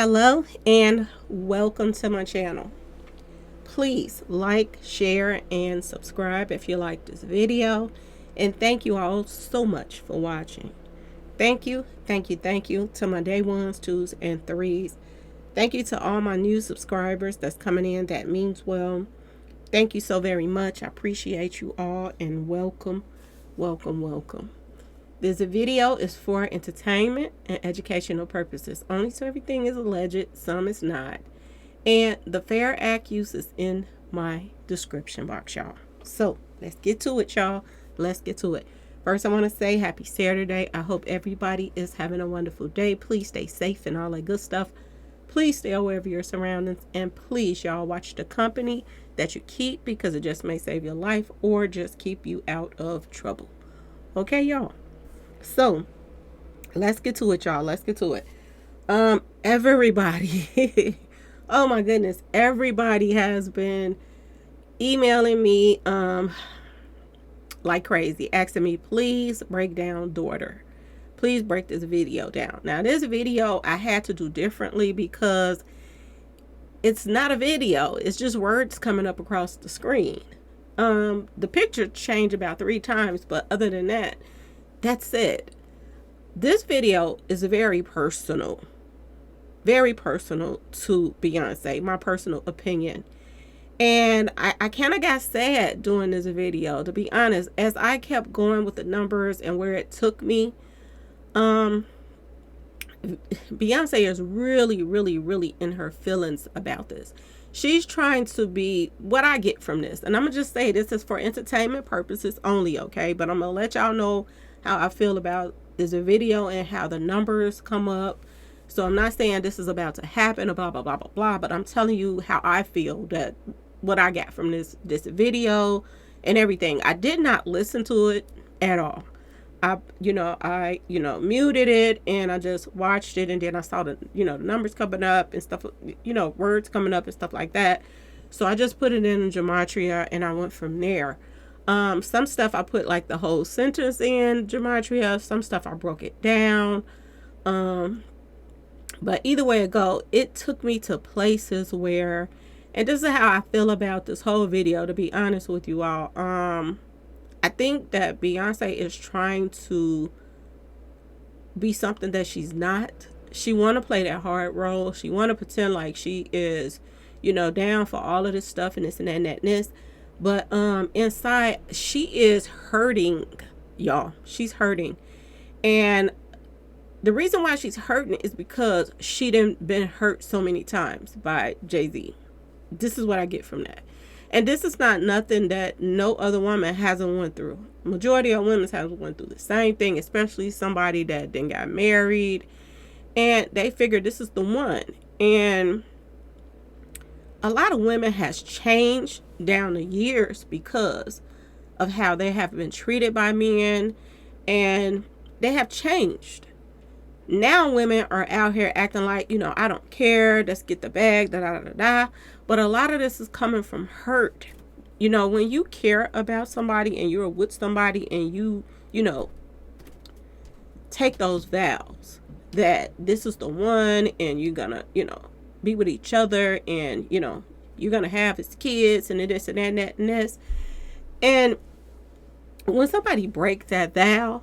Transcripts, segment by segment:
Hello and welcome to my channel. Please like, share, and subscribe if you like this video. And thank you all so much for watching. Thank you, thank you, thank you to my day ones, twos, and threes. Thank you to all my new subscribers that's coming in. That means well. Thank you so very much. I appreciate you all and welcome, welcome, welcome. This video is for entertainment and educational purposes only, so everything is alleged, some is not. And the Fair Act use is in my description box, y'all. So let's get to it, y'all. Let's get to it. First, I want to say happy Saturday. I hope everybody is having a wonderful day. Please stay safe and all that good stuff. Please stay aware of your surroundings. And please, y'all, watch the company that you keep, because it just may save your life or just keep you out of trouble. Okay, y'all? So let's get to it, y'all. Let's get to it. Everybody, oh my goodness, everybody has been emailing me like crazy, asking me, please break down daughter. Please break this video down. Now, this video I had to do differently because it's not a video. It's just words coming up across the screen. The picture changed about 3 times, but other than that, that's it. This video is very personal to Beyonce, my personal opinion. And I kind of got sad doing this video, to be honest, as I kept going with the numbers and where it took me. Beyonce is really in her feelings about this. She's trying to be what I get from this. And I'm going to just say this is for entertainment purposes only, okay? But I'm going to let y'all know how I feel about this video and how the numbers come up. So I'm not saying this is about to happen or blah, blah, blah, blah, blah. But I'm telling you how I feel, that what I got from this video and everything. I did not listen to it at all. I muted it and I just watched it, and then I saw the numbers coming up and stuff, words coming up and stuff like that. So I just put it in gematria and I went from there. Some stuff I put like the whole sentence in gematria, some stuff I broke it down. But either way it go, it took me to places where, and this is how I feel about this whole video, to be honest with you all. I think that Beyonce is trying to be something that she's not. She want to play that hard role. She want to pretend like she is, down for all of this stuff and this and that and that and this. But inside, she is hurting, y'all. She's hurting. And the reason why she's hurting is because she done been hurt so many times by Jay-Z. This is what I get from that. And this is not nothing that no other woman hasn't went through. Majority of women have went through the same thing, especially somebody that then got married and they figured this is the one. And a lot of women has changed down the years because of how they have been treated by men, and they have changed. Now women are out here acting like, I don't care, let's get the bag, da da da da. But a lot of this is coming from hurt. When you care about somebody and you're with somebody and you take those vows that this is the one and you're gonna, be with each other and, you're gonna have his kids and this and that and that and this. And when somebody breaks that vow,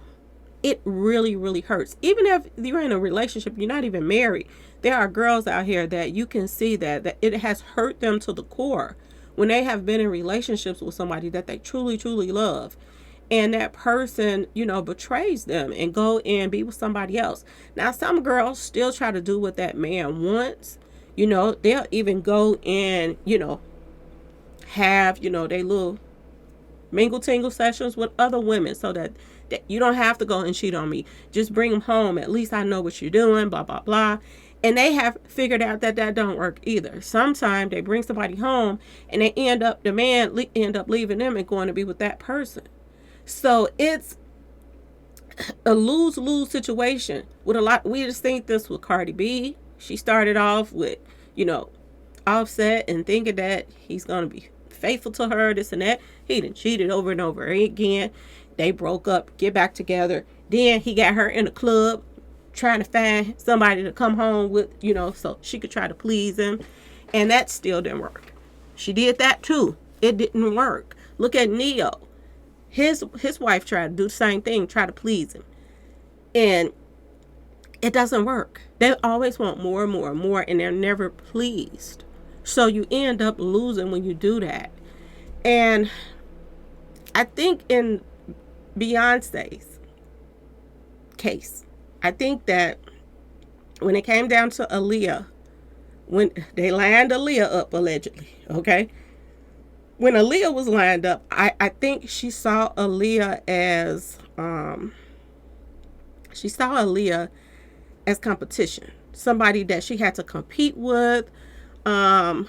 it really hurts. Even if you're in a relationship, you're not even married, there are girls out here that you can see that it has hurt them to the core when they have been in relationships with somebody that they truly love, and that person betrays them and go and be with somebody else. Now some girls still try to do what that man wants. They'll even go and have they little mingle tingle sessions with other women so that you don't have to go and cheat on me. Just bring them home. At least I know what you're doing, blah, blah, blah. And they have figured out that don't work either. Sometimes they bring somebody home and the man end up leaving them and going to be with that person. So it's a lose-lose situation with a lot. We just think this with Cardi B. She started off with, Offset and thinking that he's going to be faithful to her, this and that. He done cheated over and over again. They broke up, get back together. Then he got her in a club trying to find somebody to come home with, so she could try to please him. And that still didn't work. She did that too. It didn't work. Look at Neo. His wife tried to do the same thing, try to please him. And it doesn't work. They always want more and more and more, and they're never pleased. So you end up losing when you do that. And I think in Beyonce's case, I think that when it came down to Aaliyah, when they lined Aaliyah up, allegedly, okay? When Aaliyah was lined up, I think she saw Aaliyah as competition. Somebody that she had to compete with, not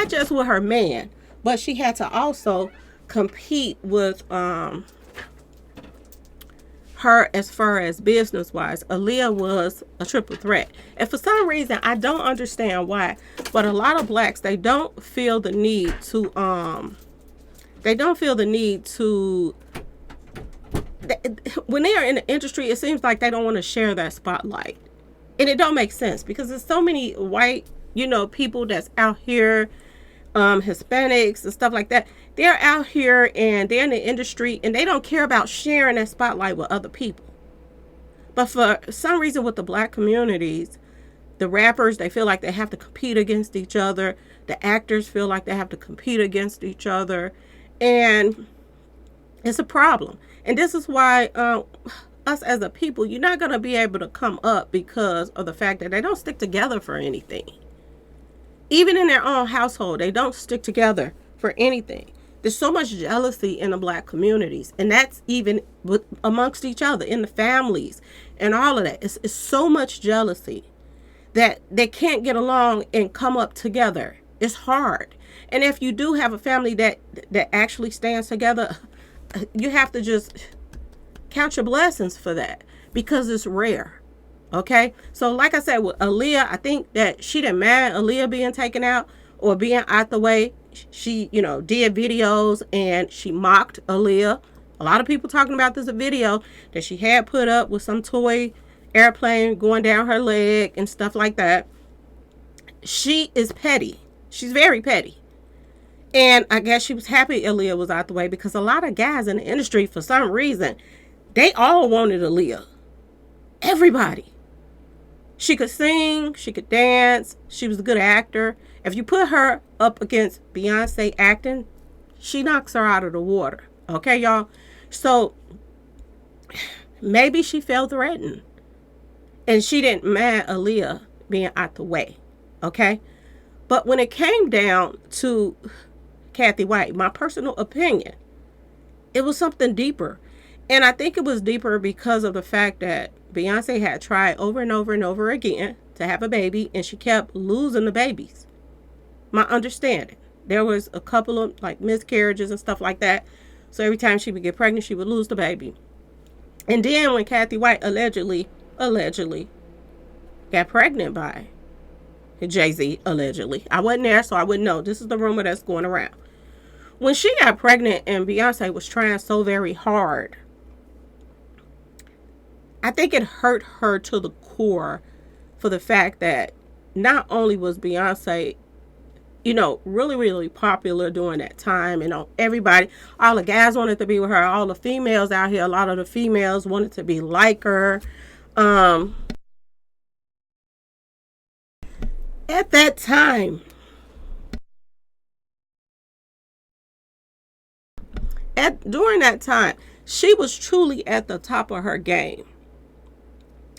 just with her man, but she had to also compete with her as far as business wise. Aaliyah was a triple threat. And for some reason, I don't understand why, but a lot of blacks, they don't feel the need to when they are in the industry, it seems like they don't want to share that spotlight. And it don't make sense, because there's so many white, people that's out here, Hispanics and stuff like that. They're out here and they're in the industry and they don't care about sharing that spotlight with other people. But for some reason with the black communities, the rappers, they feel like they have to compete against each other. The actors feel like they have to compete against each other. And it's a problem. And this is why us as a people, you're not going to be able to come up because of the fact that they don't stick together for anything. Even in their own household, they don't stick together for anything. There's so much jealousy in the black communities, and that's even amongst each other, in the families, and all of that. It's so much jealousy that they can't get along and come up together. It's hard. And if you do have a family that actually stands together, you have to just count your blessings for that, because it's rare. Okay, so like I said, with Aaliyah, I think that she didn't mind Aaliyah being taken out or being out the way. She, did videos and she mocked Aaliyah. A lot of people talking about this video that she had put up with some toy airplane going down her leg and stuff like that. She is petty. She's very petty. And I guess she was happy Aaliyah was out the way, because a lot of guys in the industry, for some reason, they all wanted Aaliyah. Everybody. She could sing, she could dance, she was a good actor. If you put her up against Beyonce acting, she knocks her out of the water. Okay, y'all? So maybe she felt threatened, and she didn't mind Aaliyah being out the way. Okay? But when it came down to Cathy White, my personal opinion, it was something deeper. And I think it was deeper because of the fact that Beyonce had tried over and over and over again to have a baby, and she kept losing the babies. My understanding, there was a couple of miscarriages and stuff like that. So every time she would get pregnant, she would lose the baby. And then when Cathy White allegedly got pregnant by Jay-Z, allegedly. I wasn't there, so I wouldn't know. This is the rumor that's going around. When she got pregnant and Beyonce was trying so very hard, I think it hurt her to the core, for the fact that not only was Beyonce, really, really popular during that time, and everybody, all the guys wanted to be with her, all the females out here, a lot of the females wanted to be like her. At that time, during that time, she was truly at the top of her game.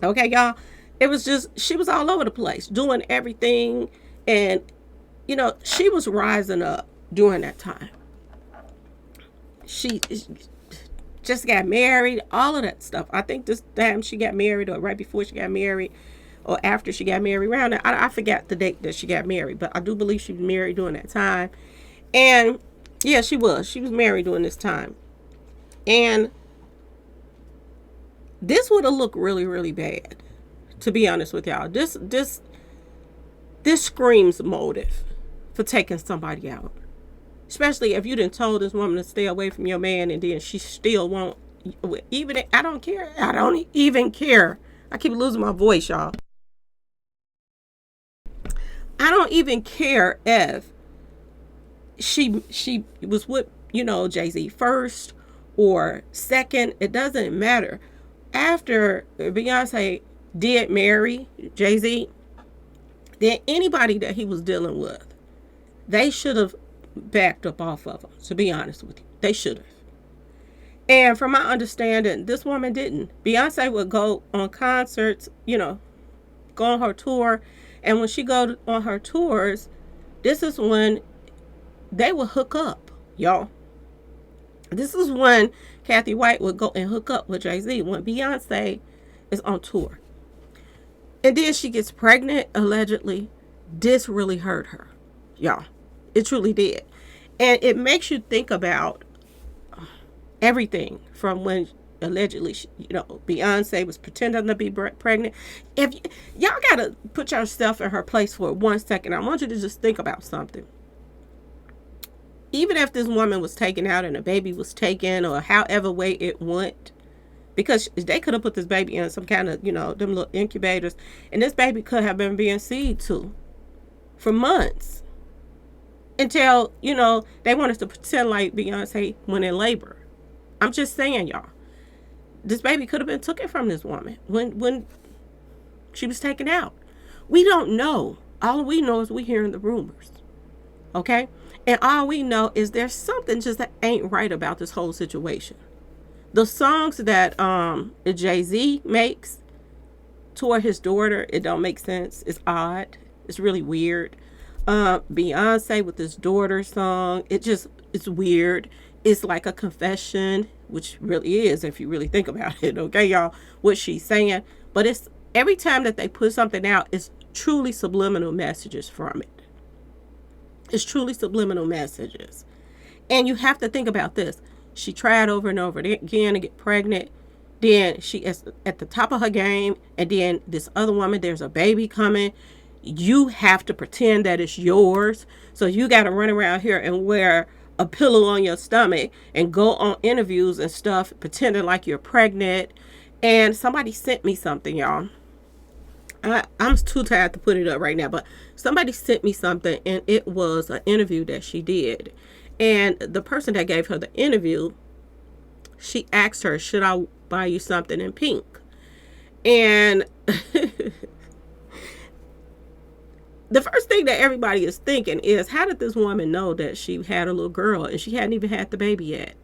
Okay, y'all? It was just, she was all over the place, doing everything. And, she was rising up during that time. She just got married, all of that stuff. I think this time she got married, or right before she got married, or after she got married. Around that, I forgot the date that she got married, but I do believe she was married during that time. And, yeah, she was married during this time. And this would have looked really, really bad, to be honest with y'all. This screams motive for taking somebody out. Especially if you done told this woman to stay away from your man, and then she still won't. I don't care. I don't even care. I keep losing my voice, y'all. I don't even care if she was with, Jay-Z first or second. It doesn't matter. After Beyonce did marry Jay-Z, then anybody that he was dealing with, they should have backed up off of him, to be honest with you. They should have. And from my understanding, this woman didn't. Beyonce would go on concerts, go on her tour. And when she go on her tours, this is when they would hook up, y'all. This is when Cathy White would go and hook up with Jay-Z when Beyonce is on tour. And then she gets pregnant, allegedly. This really hurt her, y'all. It truly did. And it makes you think about everything from when allegedly, Beyonce was pretending to be pregnant. If y'all got to put yourself in her place for 1 second, I want you to just think about something. Even if this woman was taken out and a baby was taken, or however way it went, because they could have put this baby in some kind of, them little incubators, and this baby could have been being seed to for months until, they wanted to pretend like Beyonce went in labor. I'm just saying, y'all. This baby could have been taken from this woman when she was taken out. We don't know. All we know is we hearing the rumors. Okay? And all we know is there's something just that ain't right about this whole situation. The songs that Jay-Z makes toward his daughter, it don't make sense. It's odd. It's really weird. Beyonce with his daughter song, it's weird. It's like a confession, which really is, if you really think about it, okay, y'all, what she's saying. But it's every time that they put something out, it's truly subliminal messages from it. It's truly subliminal messages. And you have to think about this. She tried over and over again to get pregnant. Then she is at the top of her game. And then this other woman, there's a baby coming. You have to pretend that it's yours. So you got to run around here and wear a pillow on your stomach and go on interviews and stuff pretending like you're pregnant. And somebody sent me something, y'all. I'm too tired to put it up right now, but somebody sent me something, and it was an interview that she did. And the person that gave her the interview, she asked her, should I buy you something in pink? And the first thing that everybody is thinking is, how did this woman know that she had a little girl and she hadn't even had the baby yet?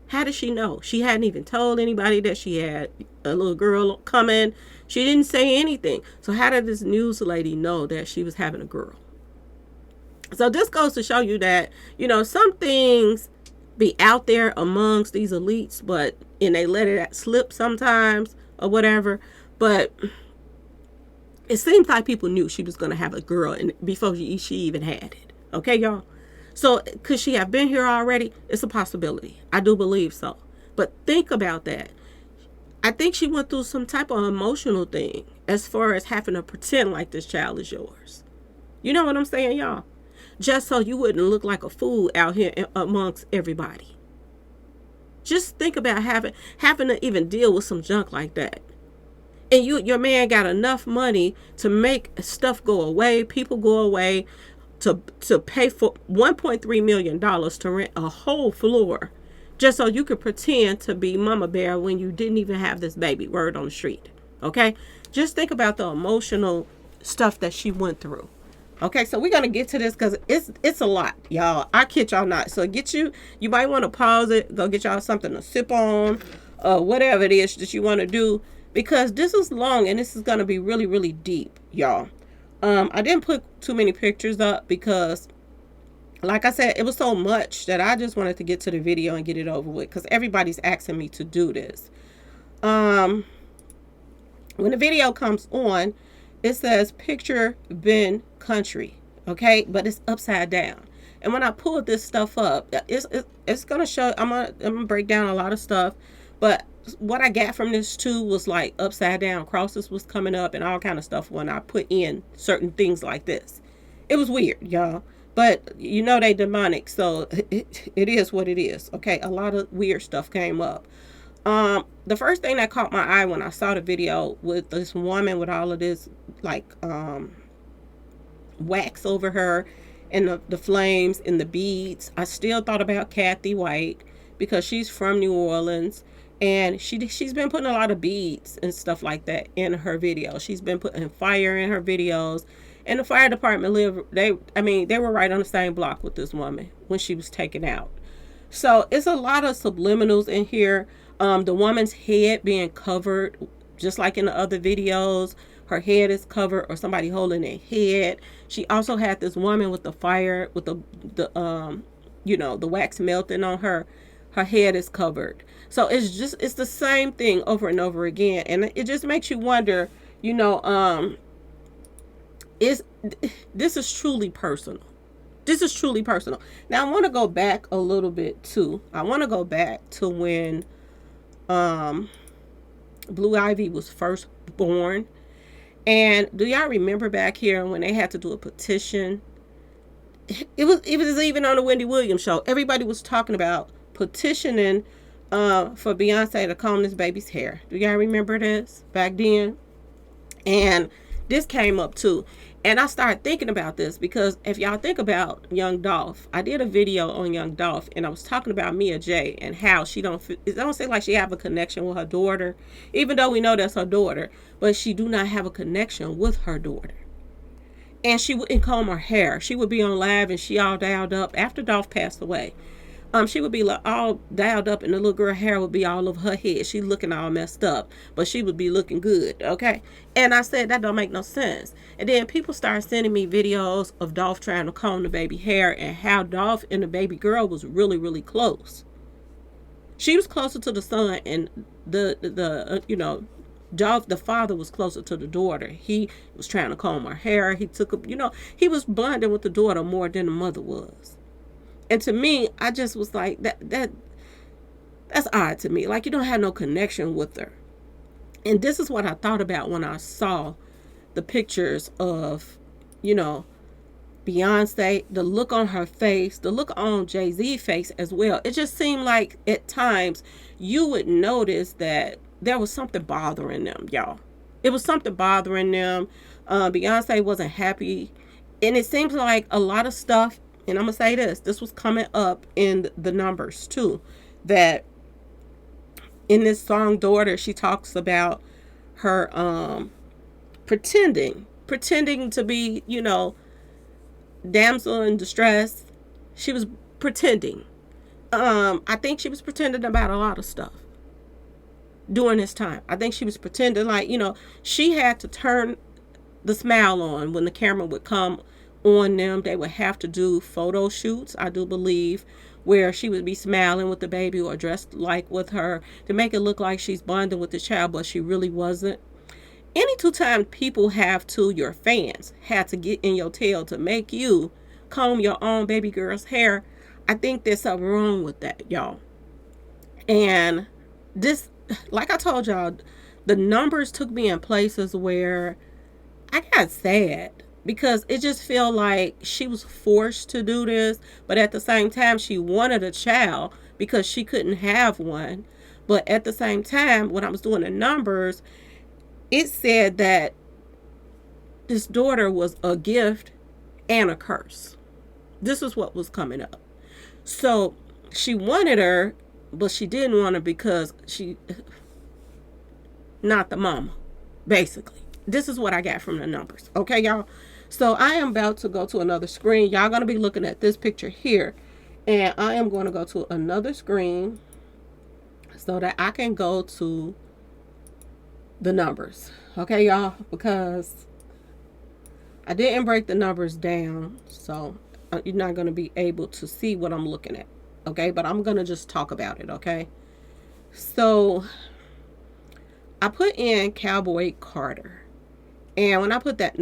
How did she know? She hadn't even told anybody that she had a little girl coming. She didn't say anything. So how did this news lady know that she was having a girl? So this goes to show you that, some things be out there amongst these elites, and they let it slip sometimes or whatever. But it seems like people knew she was going to have a girl and before she even had it. Okay, y'all? So could she have been here already? It's a possibility. I do believe so. But think about that. I think she went through some type of emotional thing as far as having to pretend like this child is yours. You know what I'm saying, y'all? Just so you wouldn't look like a fool out here amongst everybody. Just think about having to even deal with some junk like that. And your man got enough money to make stuff go away, people go away, to pay for $1.3 million to rent a whole floor just so you could pretend to be Mama Bear when you didn't even have this baby. Word on the street. Okay? Just think about the emotional stuff that she went through. Okay, so we're going to get to this because it's a lot, y'all. I kid y'all not. So you might want to pause it, go get y'all something to sip on, whatever it is that you want to do, because this is long and this is going to be really, really deep, y'all. I didn't put too many pictures up because, like I said, it was so much that I just wanted to get to the video and get it over with because everybody's asking me to do this. When the video comes on, it says picture Ben country, okay, but it's upside down. And when I pull this stuff up, it's gonna show. I'm gonna break down a lot of stuff, but what I got from this too was like upside down crosses was coming up and all kind of stuff when I put in certain things like this. It was weird, y'all, but they demonic, so it is what it is. Okay, a lot of weird stuff came up. The first thing that caught my eye when I saw the video with this woman with all of this like wax over her and the flames and the beads, I still thought about Cathy White because she's from New Orleans, and she's been putting a lot of beads and stuff like that in her videos. She's been putting fire in her videos, and the fire department they were right on the same block with this woman when she was taken out. So it's a lot of subliminals in here. The woman's head being covered, just like in the other videos. Her head is covered, or somebody holding their head. She also had this woman with the fire, with the wax melting on her. Her head is covered. So it's the same thing over and over again, and it just makes you wonder. Is this is truly personal. This is truly personal. Now I want to go back a little bit too. I want to go back to when Blue Ivy was first born. And do y'all remember back here when they had to do a petition? It was even on the Wendy Williams show. Everybody was talking about petitioning for Beyonce to comb this baby's hair. Do y'all remember this back then? And this came up too. And I started thinking about this because if y'all think about Young Dolph, I did a video on Young Dolph, and I was talking about Mia J and how it don't seem like she have a connection with her daughter, even though we know that's her daughter, but she do not have a connection with her daughter. And she wouldn't comb her hair. She would be on live and she all dialed up after Dolph passed away. She would be like all dialed up, and the little girl hair would be all over her head. She looking all messed up, but she would be looking good, okay? And I said, that don't make no sense. And then people started sending me videos of Dolph trying to comb the baby hair, and how Dolph and the baby girl was really, really close. She was closer to the son, and Dolph, the father, was closer to the daughter. He was trying to comb her hair. He he was bonding with the daughter more than the mother was. And to me, I just was like, that's odd to me. Like, you don't have no connection with her. And this is what I thought about when I saw the pictures of, Beyonce, the look on her face, the look on Jay-Z's face as well. It just seemed like at times you would notice that there was something bothering them, y'all. It was something bothering them. Beyonce wasn't happy. And it seems like a lot of stuff, and I'm going to say this was coming up in the numbers too, that in this song Daughter, she talks about her pretending to be, damsel in distress. She was pretending. I think she was pretending about a lot of stuff during this time. I think she was pretending like, she had to turn the smile on when the camera would come on them. They would have to do photo shoots, I do believe, where she would be smiling with the baby or dressed like with her to make it look like she's bonding with the child, but she really wasn't. Any two-time people your fans had to get in your tail to make you comb your own baby girl's hair. I think there's something wrong with that, y'all. And this, like I told y'all, the numbers took me in places where I got sad, because it just felt like she was forced to do this, but at the same time she wanted a child because she couldn't have one. But at the same time, when I was doing the numbers, it said that this daughter was a gift and a curse. This is what was coming up. So she wanted her, but she didn't want her because she not the mama, basically. This is what I got from the numbers. Okay, y'all? So I am about to go to another screen. Y'all going to be looking at this picture here. And I am going to go to another screen so that I can go to the numbers. Okay, y'all? Because I didn't break the numbers down. So you're not going to be able to see what I'm looking at. Okay? But I'm going to just talk about it. Okay? So I put in Cowboy Carter. And when I put that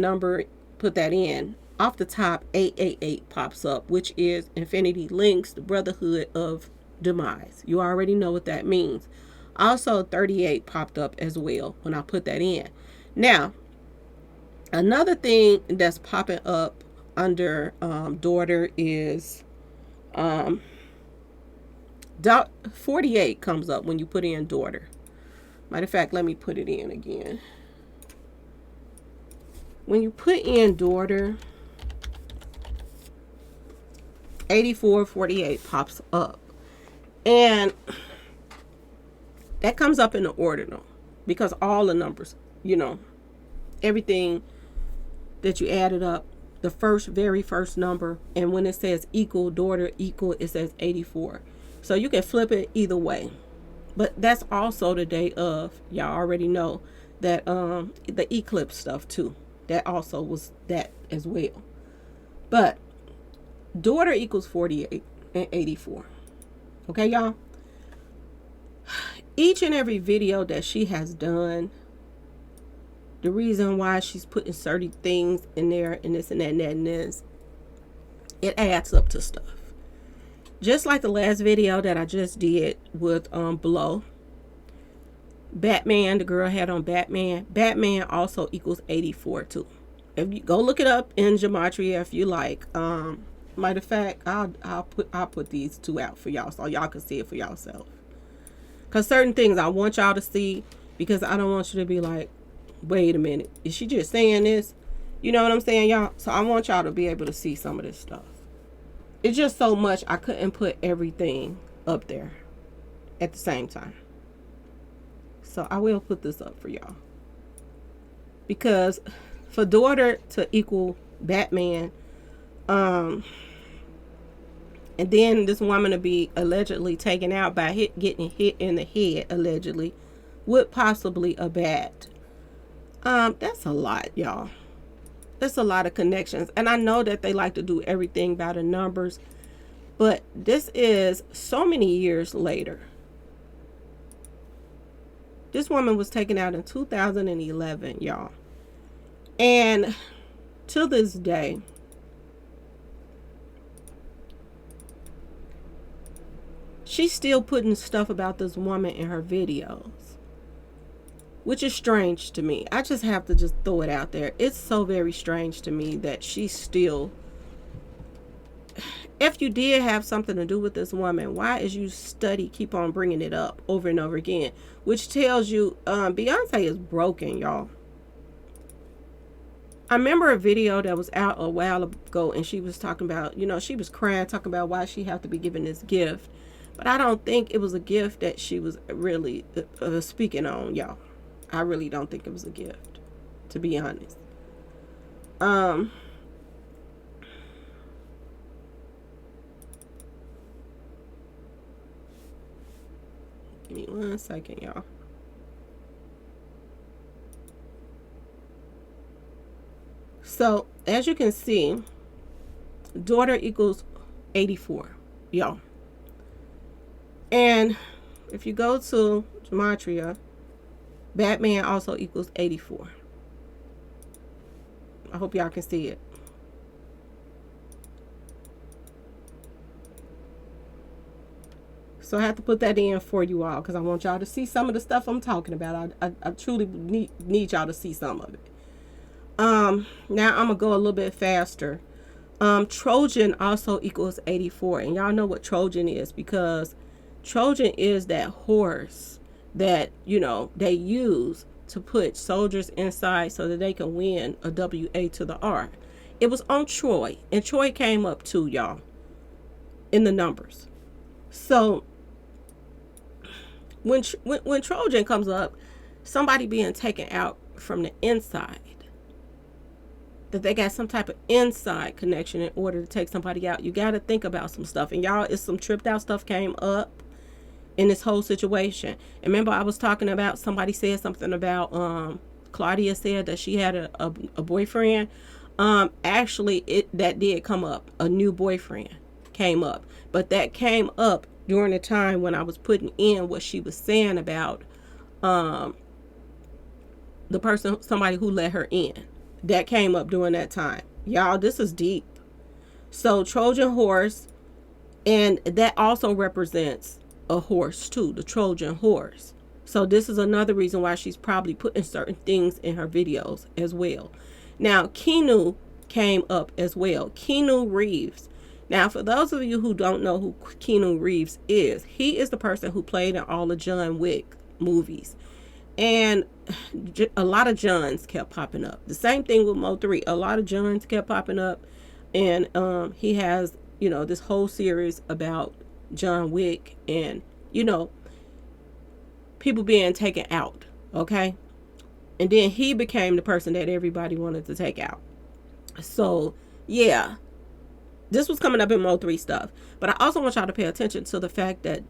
in, off the top, 888 pops up, which is Infinity Links, the Brotherhood of Demise. You already know what that means. Also, 38 popped up as well when I put that in. Now, another thing that's popping up under daughter is 48 comes up when you put in daughter. Matter of fact, let me put it in again. When you put in daughter, 8448 pops up. And that comes up in the ordinal because all the numbers, everything that you added up, the very first number, and when it says equal, daughter equal, it says 84. So you can flip it either way. But that's also the day of, y'all already know that the eclipse stuff too. That also was that as well. But daughter equals 48 and 84. Okay, y'all? Each and every video that she has done, the reason why she's putting certain things in there and this and that and that and this, it adds up to stuff. Just like the last video that I just did with Blow. Batman, the girl had on Batman. Batman also equals 84 too. If you go look it up in Gematria if you like. Matter of fact, I'll put these two out for y'all so y'all can see it for yourself. Because certain things I want y'all to see, because I don't want you to be like, wait a minute, is she just saying this? You know what I'm saying, y'all? So I want y'all to be able to see some of this stuff. It's just so much I couldn't put everything up there at the same time. So I will put this up for y'all. Because for daughter to equal Batman, and then this woman to be allegedly taken out by getting hit in the head, allegedly, with possibly a bat. That's a lot, y'all. That's a lot of connections. And I know that they like to do everything by the numbers. But this is so many years later. This woman was taken out in 2011, y'all. And to this day, she's still putting stuff about this woman in her videos, which is strange to me. I just have to just throw it out there. It's so very strange to me that she's still, if you did have something to do with this woman, why is you keep on bringing it up over and over again? Which tells you Beyonce is broken, y'all. I remember a video that was out a while ago, and she was talking about, she was crying, talking about why she had to be given this gift. But I don't think it was a gift that she was really speaking on, y'all. I really don't think it was a gift, to be honest. Give me 1 second, y'all. So, as you can see, daughter equals 84, y'all. And if you go to Gematria, Batman also equals 84. I hope y'all can see it. So I have to put that in for you all because I want y'all to see some of the stuff I'm talking about. I truly need y'all to see some of it. Now I'm going to go a little bit faster. Trojan also equals 84. And y'all know what Trojan is, because Trojan is that horse that, they use to put soldiers inside so that they can win a WA to the R. It was on Troy, and Troy came up too, y'all, in the numbers. So when Trojan comes up, somebody being taken out from the inside, that they got some type of inside connection in order to take somebody out. You got to think about some stuff. And y'all, it's some tripped out stuff came up in this whole situation. And remember, I was talking about, somebody said something about Claudia said that she had a boyfriend. Actually, that did come up. A new boyfriend came up, but that came up during the time when I was putting in what she was saying about the person, somebody who let her in. That came up during that time. Y'all, this is deep. So Trojan horse, and that also represents a horse too, the Trojan horse. So this is another reason why she's probably putting certain things in her videos as well. Now, Keanu came up as well. Keanu Reeves. Now, for those of you who don't know who Keanu Reeves is, he is the person who played in all the John Wick movies. And a lot of Johns kept popping up. The same thing with Mo 3. A lot of Johns kept popping up. And he has, this whole series about John Wick and, people being taken out. Okay? And then he became the person that everybody wanted to take out. So, yeah. This was coming up in Mo 3 stuff. But I also want y'all to pay attention to the fact that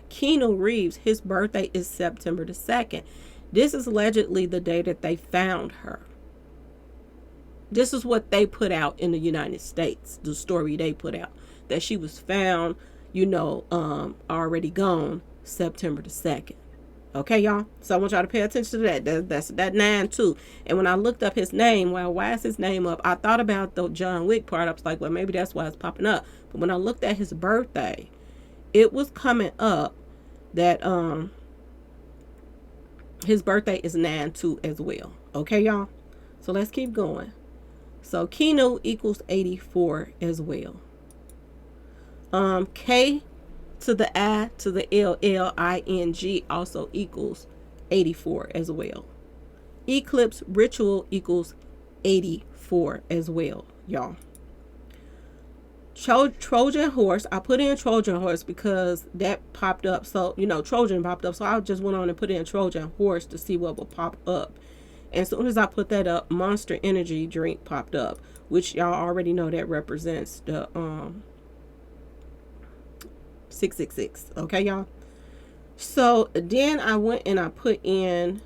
Keanu Reeves, his birthday is September the 2nd. This is allegedly the day that they found her. This is what they put out in the United States, the story they put out, that she was found, already gone September the 2nd. Okay, y'all? So I want y'all to pay attention to that. That's that 9-2. And when I looked up his name, well, why is his name up? I thought about the John Wick part. I was like, well, maybe that's why it's popping up. But when I looked at his birthday, it was coming up that his birthday is 9-2 as well. Okay, y'all? So let's keep going. So Keanu equals 84 as well. K to the I to the LLING also equals 84 as well. Eclipse Ritual equals 84 as well, y'all. Trojan Horse, I put in Trojan Horse because that popped up. So, Trojan popped up. So I just went on and put in Trojan Horse to see what would pop up. And as soon as I put that up, Monster Energy drink popped up, which y'all already know that represents the 666. Okay, y'all? So then I went and I put in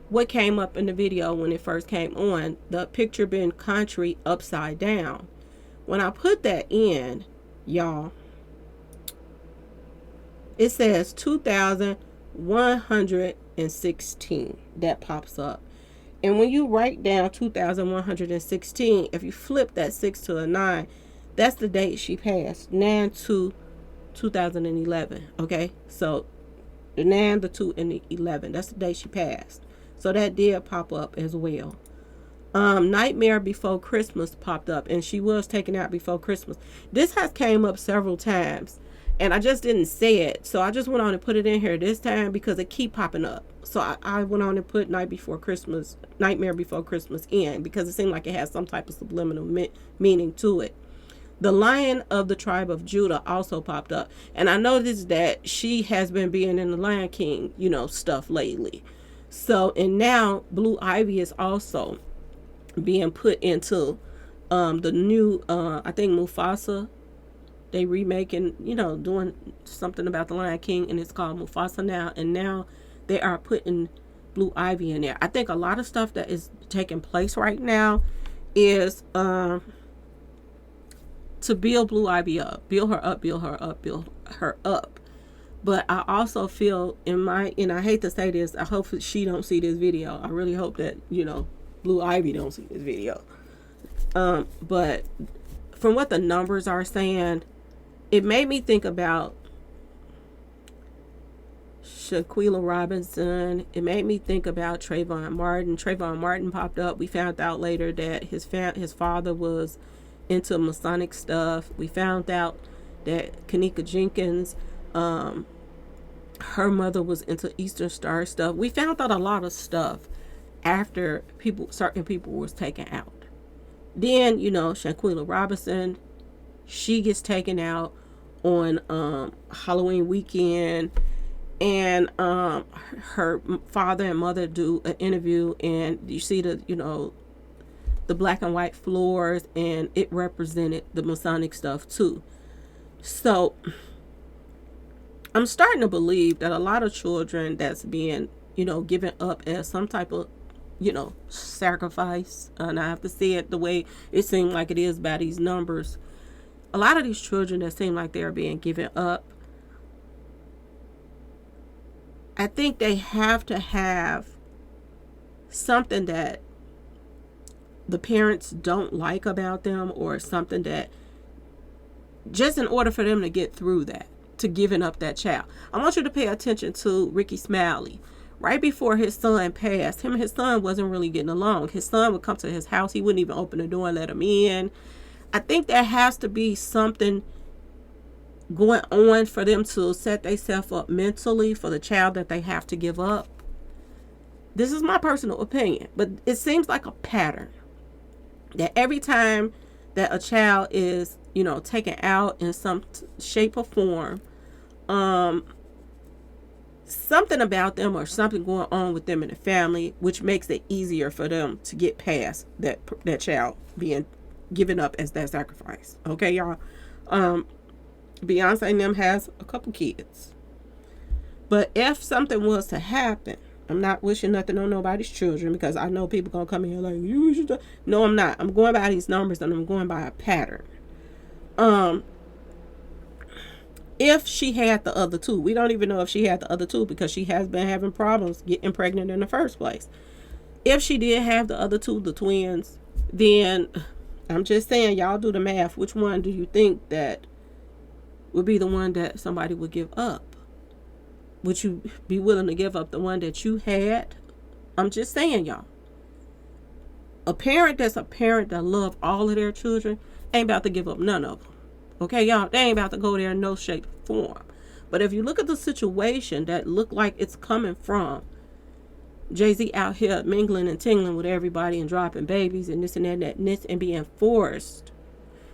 what came up in the video when it first came on, the picture being country upside down. When I put that in, y'all, it says 2,116. That pops up. And when you write down 2,116, if you flip that 6 to a 9, that's the date she passed. 9/2/2011. Okay? So the 9, the 2, and the 11. That's the day she passed. So that did pop up as well. Nightmare Before Christmas popped up, and she was taken out before Christmas. This has came up several times, and I just didn't say it. So I just went on and put it in here this time because it keep popping up. So I went on and put Nightmare Before Christmas in because it seemed like it has some type of subliminal meaning to it. The Lion of the Tribe of Judah also popped up. And I noticed that she has been being in the Lion King, stuff lately. So, and now Blue Ivy is also being put into the new, I think Mufasa. They remaking, doing something about the Lion King, and it's called Mufasa now. And now they are putting Blue Ivy in there. I think a lot of stuff that is taking place right now is to build Blue Ivy up, build her up, build her up, build her up. But I also feel and I hate to say this, I hope she don't see this video. I really hope that, Blue Ivy don't see this video. But from what the numbers are saying, it made me think about Shaquilla Robinson. It made me think about Trayvon Martin. Trayvon Martin popped up. We found out later that his father was into Masonic stuff. We found out that Kanika Jenkins, her mother was into Eastern Star stuff. We found out a lot of stuff after certain people was taken out. Then, Shaquilla Robinson, she gets taken out on Halloween weekend, and her father and mother do an interview, and you see the black and white floors, and it represented the Masonic stuff too. So I'm starting to believe that a lot of children that's being, given up as some type of, sacrifice, and I have to say it the way it seemed like it is by these numbers. A lot of these children that seem like they're being given up, I think they have to have something that the parents don't like about them, or something that just in order for them to get through that, to giving up that child. I want you to pay attention to Ricky Smiley. right before his son passed, him and his son wasn't really getting along. His son would come to his house. He wouldn't even open the door and let him in. I think there has to be something going on for them to set themselves up mentally for the child that they have to give up. This is my personal opinion, but it seems like a pattern that every time that a child is, taken out in some shape or form, something about them or something going on with them in the family, which makes it easier for them to get past that child being given up as that sacrifice. Okay, y'all. Beyonce and them has a couple kids, but if something was to happen, I'm not wishing nothing on nobody's children, because I know people gonna come in here like, you should. No, I'm not. I'm going by these numbers and I'm going by a pattern. If she had the other two, we don't even know if she had the other two, because she has been having problems getting pregnant in the first place. If she did have the other two, the twins, then I'm just saying, y'all do the math. Which one do you think that would be the one that somebody would give up? Would you be willing to give up the one that you had? I'm just saying, y'all. A parent that love all of their children ain't about to give up none of them. Okay, y'all? They ain't about to go there in no shape or form. But if you look at the situation that look like it's coming from Jay-Z out here mingling and tingling with everybody and dropping babies and this and that and this, and being forced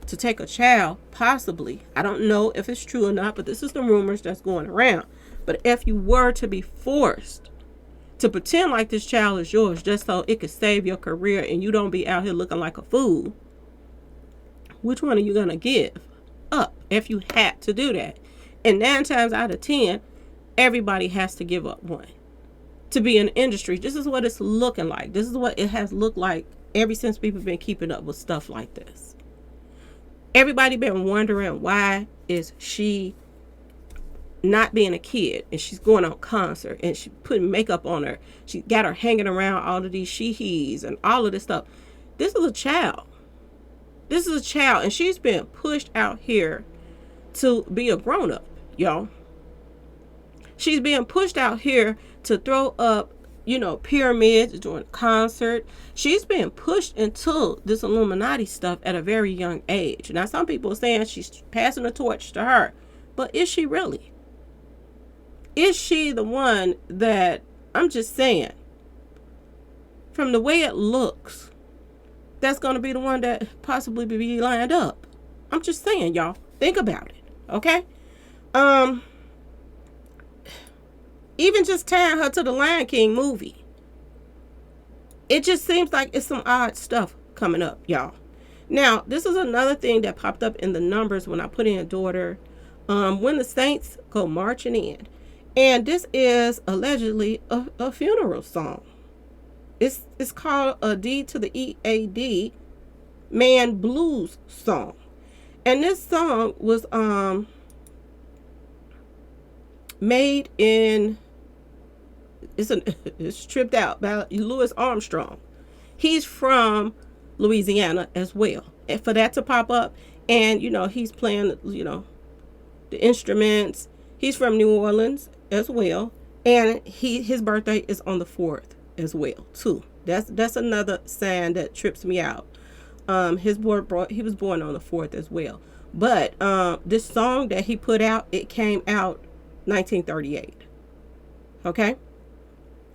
to take a child, possibly. I don't know if it's true or not, but this is the rumors that's going around. But if you were to be forced to pretend like this child is yours just so it could save your career and you don't be out here looking like a fool, which one are you going to give up if you had to do that? And 9 times out of 10, everybody has to give up one to be in the industry. This is what it's looking like. This is what it has looked like ever since people have been keeping up with stuff like this. Everybody been wondering, why is she not being a kid and she's going on concert and she putting makeup on her. She got her hanging around all of these she-he's and all of this stuff. This is a child. This is a child, and she's been pushed out here to be a grown-up, y'all. She's being pushed out here to throw up, pyramids during a concert. She's been pushed into this Illuminati stuff at a very young age. Now, some people are saying she's passing the torch to her, but is she really? Is she the one that, I'm just saying, from the way it looks, that's going to be the one that possibly be lined up? I'm just saying, y'all. Think about it, okay? Even just tying her to the Lion King movie, it just seems like it's some odd stuff coming up, y'all. Now, this is another thing that popped up in the numbers when I put in daughter. When the saints go marching in. And this is allegedly a funeral song. It's called a D to the EAD Man Blues song. And this song was made in, it's tripped out by Louis Armstrong. He's from Louisiana as well. And for that to pop up, and he's playing the instruments. He's from New Orleans as well, and his birthday is on the 4th as well too. That's another sign that trips me out. He was born on the 4th as well. But this song that he put out, it came out 1938. Okay,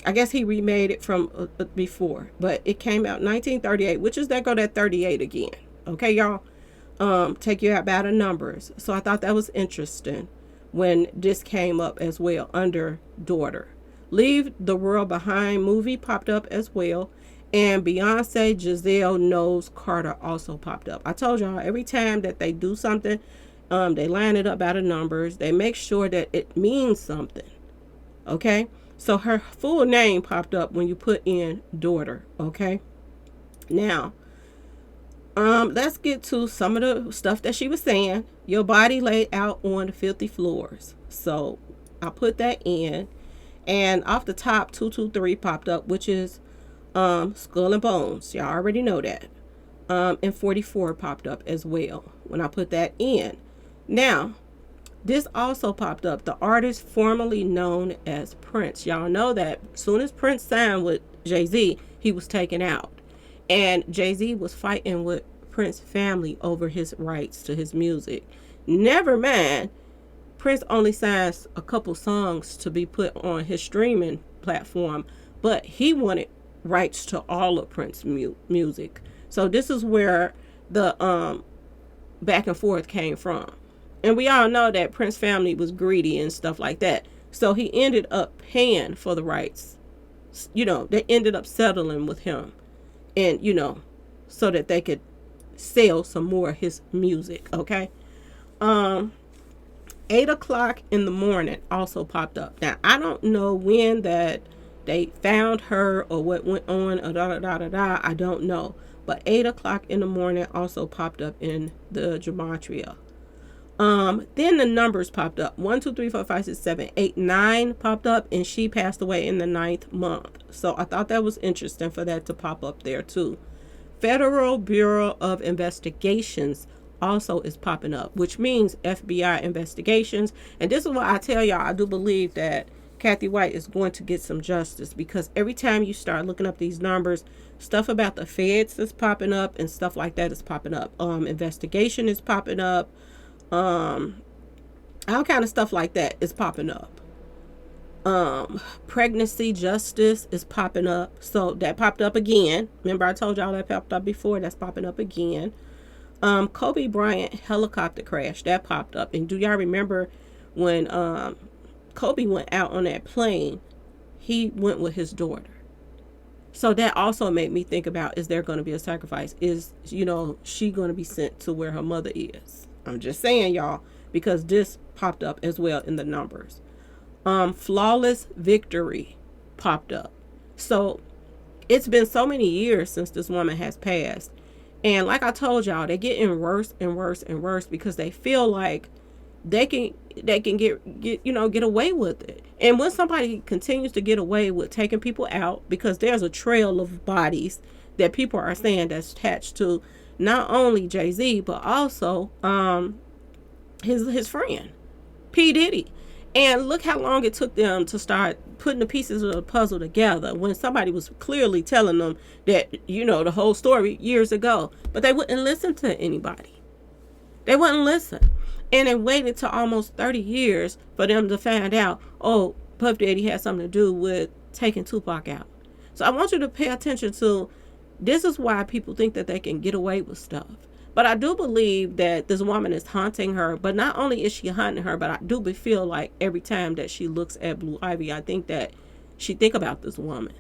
I guess he remade it from before, but it came out 1938, which is that 38 again. Okay, y'all. Take you out by the numbers. So I thought that was interesting when this came up as well under daughter. Leave the World Behind movie popped up as well. And Beyonce, Giselle Knows Carter also popped up. I told y'all, every time that they do something, they line it up by the numbers. They make sure that it means something. Okay? So her full name popped up when you put in daughter. Okay? Now, let's get to some of the stuff that she was saying. Your body laid out on the filthy floors. So I put that in, and off the top 223 popped up, which is Skull and Bones. Y'all already know that. And 44 popped up as well when I put that in. Now, This also popped up. The artist formerly known as Prince. Y'all know that as soon as Prince signed with Jay-Z, he was taken out. And Jay-Z was fighting with Prince family over his rights to his music. Never mind, Prince only signs a couple songs to be put on his streaming platform, but he wanted rights to all of Prince music. So this is where the back and forth came from. And we all know that Prince family was greedy and stuff like that. So he ended up paying for the rights. They ended up settling with him. And, so that they could sell some more of his music. Okay. 8 o'clock in the morning also popped up. Now, I don't know when that they found her or what went on or da. I don't know. But 8 o'clock in the morning also popped up in the gematria. Then the numbers popped up. 1, 2, 3, 4, 5, 6, 7, 8, 9 popped up, and she passed away in the 9th month. So I thought that was interesting for that to pop up there too. Federal Bureau of Investigations also is popping up, which means FBI investigations. And this is why I tell y'all, I do believe that Cathy White is going to get some justice, because every time you start looking up these numbers, stuff about the feds is popping up and stuff like that is popping up. Investigation is popping up. All kind of stuff like that is popping up. Pregnancy justice is popping up. So that popped up again. Remember I told y'all that popped up before. That's popping up again. Kobe Bryant helicopter crash, that popped up. And do y'all remember when Kobe went out on that plane, he went with his daughter. So that also made me think about, is there going to be a sacrifice? Is, she going to be sent to where her mother is? I'm just saying, y'all, because this popped up as well in the numbers. Flawless victory popped up. So it's been so many years since this woman has passed. And like I told y'all, they're getting worse and worse and worse because they feel like they can get away with it. And when somebody continues to get away with taking people out, because there's a trail of bodies that people are saying that's attached to not only Jay-Z but also his friend P. Diddy. And look how long it took them to start putting the pieces of the puzzle together when somebody was clearly telling them that, the whole story years ago. But they wouldn't listen to anybody. They wouldn't listen. And they waited to almost 30 years for them to find out, oh, Puff Daddy had something to do with taking Tupac out. So I want you to pay attention to, this is why people think that they can get away with stuff. But I do believe that this woman is haunting her. But not only is she haunting her, but I do feel like every time that she looks at Blue Ivy, I think that she think about this woman.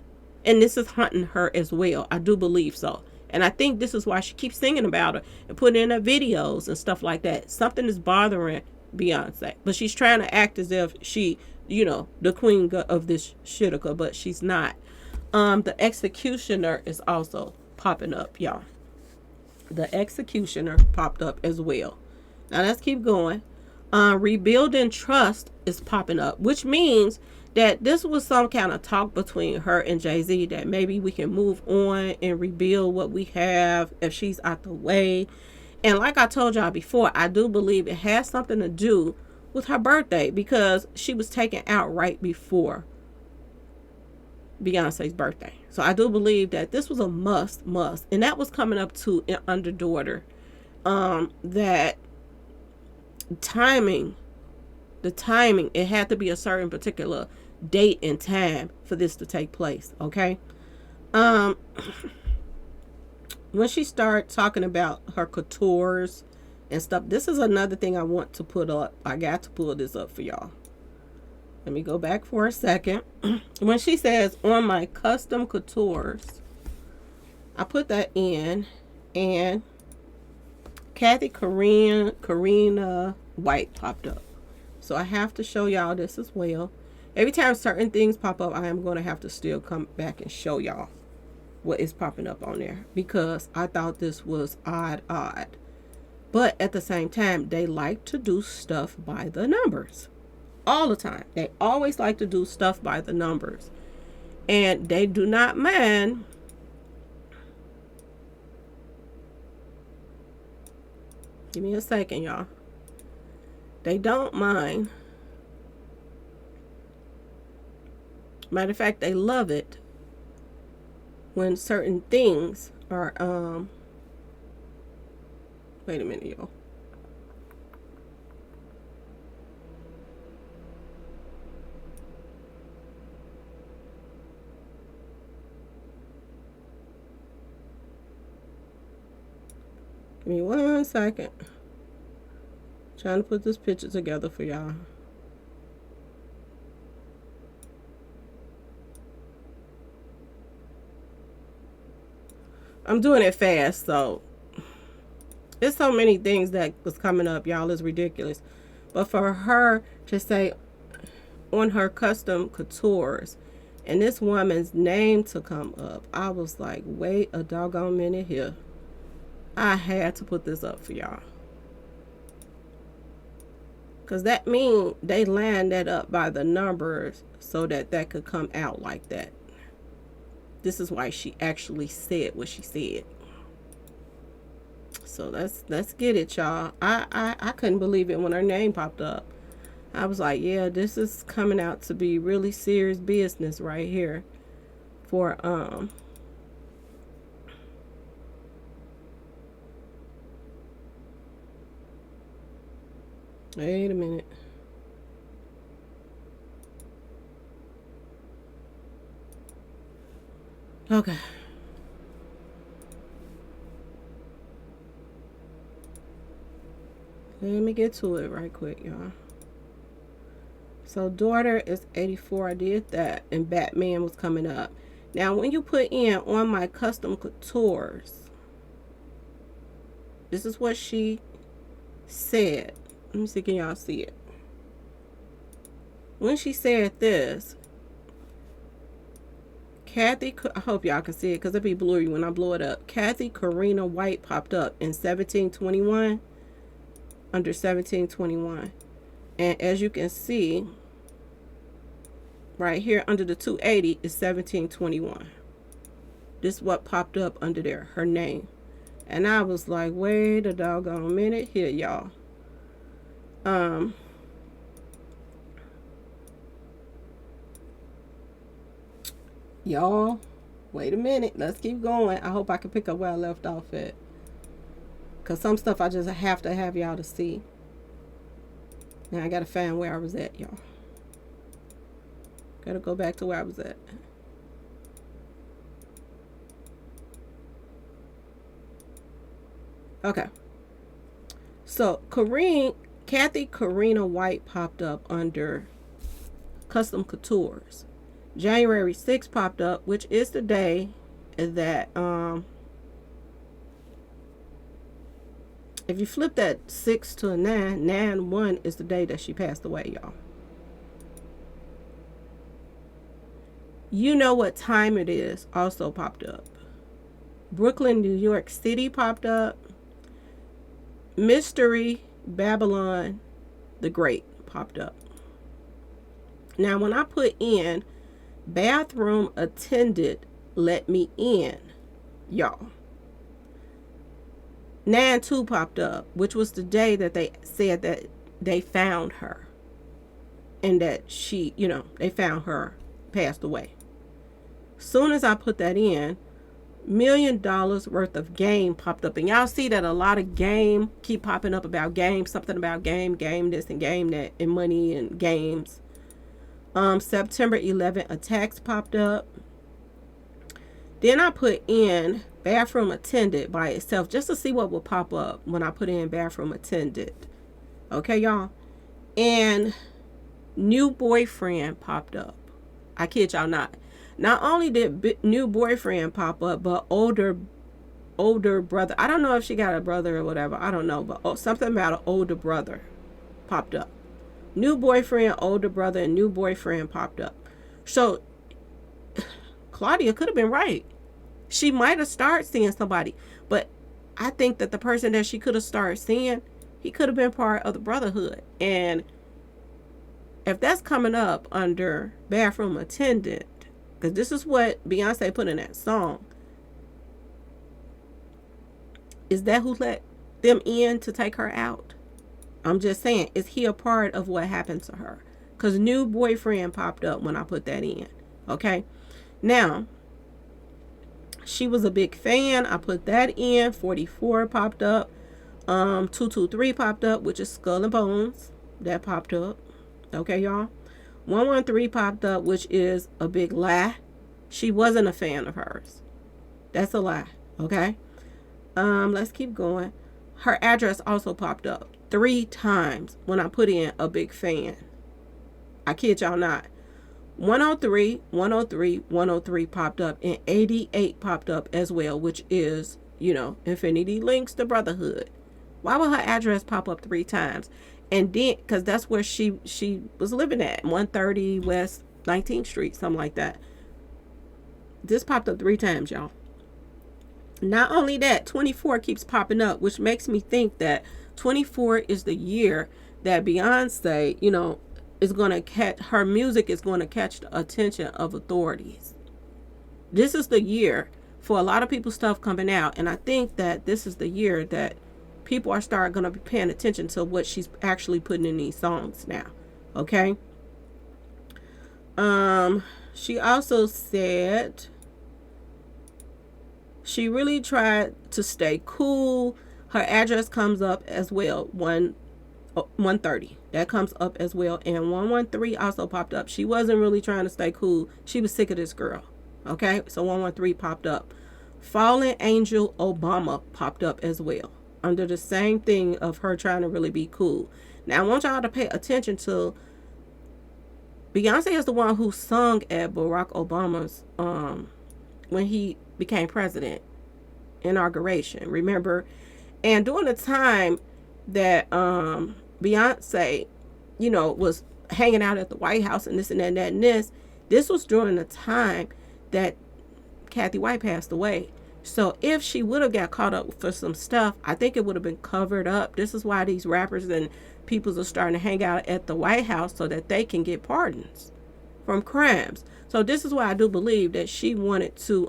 And this is haunting her as well. I do believe so. And I think this is why she keeps singing about her and putting in her videos and stuff like that. Something is bothering Beyonce. But she's trying to act as if she, the queen of this shitika, but she's not. The executioner is also popping up, y'all. The executioner popped up as well. Now let's keep going. Rebuilding trust is popping up, which means that this was some kind of talk between her and Jay-Z that maybe we can move on and rebuild what we have if she's out the way. And like I told y'all before, I do believe it has something to do with her birthday, because she was taken out right before Beyonce's birthday. So I do believe that this was a must. And that was coming up to an underdaughter. That the timing, it had to be a certain particular date and time for this to take place. Okay. When she started talking about her coutures and stuff, this is another thing I want to put up. I got to pull this up for y'all. Let me go back for a second. When she says, on my custom coutures, I put that in, and Cathy Karina White popped up. So I have to show y'all this as well. Every time certain things pop up, I am going to have to still come back and show y'all what is popping up on there, because I thought this was odd. But at the same time, they like to do stuff by the numbers. All the time. They always like to do stuff by the numbers. And they do not mind give me a second, y'all. They don't mind. Matter of fact, they love it when certain things are wait a minute, y'all. Give me 1 second. Trying to put this picture together for y'all. I'm doing it fast, so there's so many things that was coming up, y'all. It's ridiculous. But for her to say on her custom coutures and this woman's name to come up, I was like, wait a doggone minute here. I had to put this up for y'all. Because that means they lined that up by the numbers so that that could come out like that. This is why she actually said what she said. So let's get it, y'all. I couldn't believe it when her name popped up. I was like, yeah, this is coming out to be really serious business right here for wait a minute. Okay. Let me get to it right quick, y'all. So daughter is 84. I did that. And Batman was coming up. Now, when you put in on my custom coutures, this is what she said. Let me see, can y'all see it? When she said this, Cathy, I hope y'all can see it because it'll be blurry when I blow it up. Cathy Karina White popped up in 1721, under 1721. And as you can see, right here under the 280 is 1721. This is what popped up under there, her name. And I was like, wait a doggone minute here, y'all. Y'all, wait a minute. Let's keep going. I hope I can pick up where I left off at. Because some stuff I just have to have y'all to see. Now I got to find where I was at, y'all. Got to go back to where I was at. Okay. So, Cathy Karina White popped up under Custom Coutures. January 6th popped up, which is the day that if you flip that 6 to a 9, 9/1 is the day that she passed away, y'all. You know what time it is also popped up. Brooklyn, New York City popped up. Mystery Babylon the Great popped up. Now, when I put in bathroom attendant let me in, y'all, 9/2 popped up, which was the day that they said that they found her and that she, they found her passed away. Soon as I put that in, $1 million worth of game popped up. And y'all see that a lot of game keep popping up about game, something about game this and game that, and money and games. September 11th, attacks popped up. Then I put in bathroom attendant by itself just to see what would pop up when I put in bathroom attendant. Okay, y'all. And new boyfriend popped up. I kid y'all not. Not only did new boyfriend pop up, but older brother. I don't know if she got a brother or whatever. I don't know. But something about an older brother popped up. New boyfriend, older brother, and new boyfriend popped up. So Claudia could have been right. She might have started seeing somebody. But I think that the person that she could have started seeing, he could have been part of the brotherhood. And if that's coming up under bathroom attendant, because this is what Beyonce put in that song, is that who let them in to take her out? I'm just saying, is he a part of what happened to her? Because new boyfriend popped up when I put that in. Okay. Now, she was a big fan. I put that in. 44 popped up. 223 popped up, which is Skull and Bones. That popped up. Okay, y'all. 113 popped up, which is a big lie. She wasn't a fan of hers. That's a lie. Okay. Let's keep going. Her address also popped up 3 times when I put in a big fan. I kid y'all not. 103, 103, 103 popped up, and 88 popped up as well, which is, Infinity Links to Brotherhood. Why would her address pop up 3 times? And then, because that's where she was living at, 130 West 19th Street, something like that. This popped up 3 times, y'all. Not only that, 24 keeps popping up, which makes me think that 24 is the year that Beyonce, is going to catch, her music is going to catch the attention of authorities. This is the year for a lot of people's stuff coming out. And I think that this is the year that people are going to be paying attention to what she's actually putting in these songs now. Okay. She also said she really tried to stay cool. Her address comes up as well. 130. That comes up as well. And 113 also popped up. She wasn't really trying to stay cool. She was sick of this girl. Okay. So 113 popped up. Fallen Angel Obama popped up as well, under the same thing of her trying to really be cool. Now I want y'all to pay attention to Beyonce is the one who sung at Barack Obama's when he became president inauguration. Remember? And during the time that Beyonce, was hanging out at the White House and this and that and that and this was during the time that Cathy White passed away. So if she would have got caught up for some stuff, I think it would have been covered up. This is why these rappers and people are starting to hang out at the White House so that they can get pardons from crimes. So this is why I do believe that she wanted to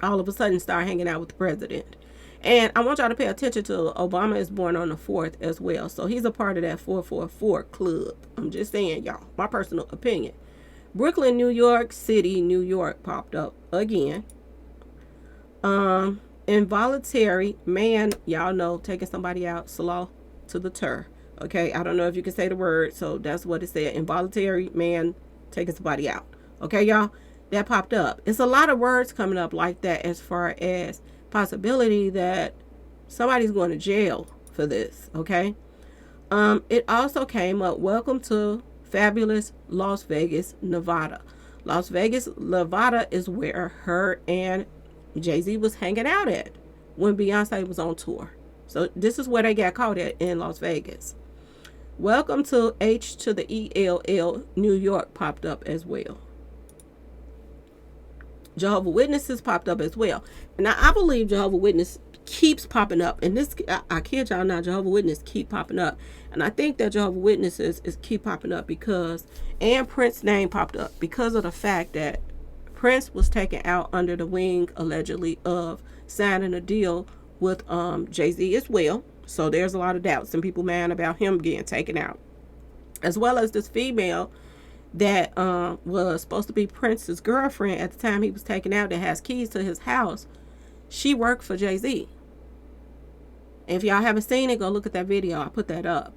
all of a sudden start hanging out with the president. And I want y'all to pay attention to Obama is born on the 4th as well. So he's a part of that 444 club. I'm just saying, y'all, my personal opinion. Brooklyn, New York City, New York popped up again. Involuntary man, y'all know, taking somebody out, slow to the tur. Okay, I don't know if you can say the word, so that's what it said. Involuntary man taking somebody out. Okay, y'all, that popped up. It's a lot of words coming up like that as far as possibility that somebody's going to jail for this. Okay. It also came up, welcome to fabulous Las Vegas, Nevada. Las Vegas, Nevada is where her and Jay-Z was hanging out at when Beyonce was on tour. So this is where they got caught at, in Las Vegas. Welcome to H to the ELL, New York popped up as well. Jehovah's Witnesses popped up as well. Now I believe Jehovah's Witness keeps popping up, and this, I kid y'all not, Jehovah's Witness keep popping up. And I think that Jehovah's Witnesses is keep popping up because, and Prince's name popped up because of the fact that Prince was taken out under the wing, allegedly, of signing a deal with Jay-Z as well. So there's a lot of doubts and people mad about him getting taken out. As well as this female that was supposed to be Prince's girlfriend at the time he was taken out, that has keys to his house. She worked for Jay-Z. And if y'all haven't seen it, go look at that video. I put that up.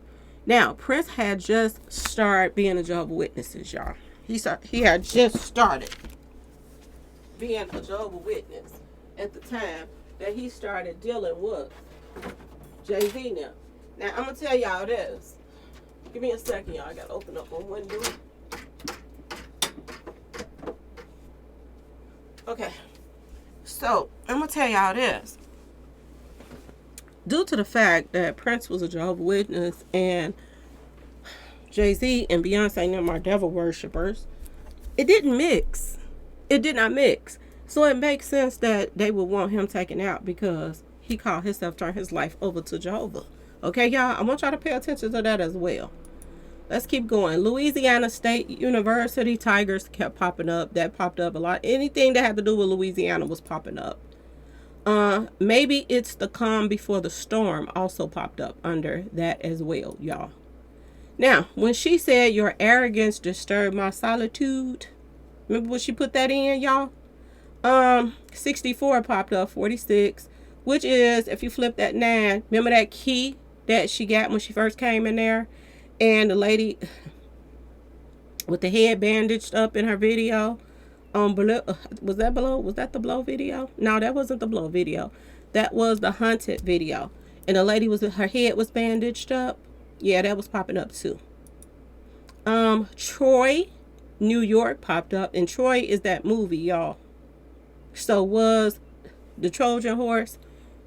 Now, Prince had just started being a Jehovah's Witness, y'all. He had just started being a Jehovah's Witness at the time that he started dealing with Jay-Z now. Now, I'm going to tell y'all this. Give me a second, y'all. I got to open up one window. Okay. So, I'm going to tell y'all this. Due to the fact that Prince was a Jehovah's Witness and Jay-Z and Beyonce and them are devil worshippers, it didn't mix. It did not mix. So it makes sense that they would want him taken out because he called himself, turned his life over to Jehovah. Okay, y'all? I want y'all to pay attention to that as well. Let's keep going. Louisiana State University Tigers kept popping up. That popped up a lot. Anything that had to do with Louisiana was popping up. Maybe it's the calm before the storm also popped up under that as well, y'all. Now, when she said your arrogance disturbed my solitude, remember when she put that in, y'all? 64 popped up, 46, which is, if you flip that 9, remember that key that she got when she first came in there? And the lady with the head bandaged up in her video on below, was that below? Was that the blow video? No, that wasn't the blow video. That was the haunted video. And the lady her head was bandaged up. Yeah, that was popping up too. Troy, New York popped up, and Troy is that movie, y'all. So was the Trojan horse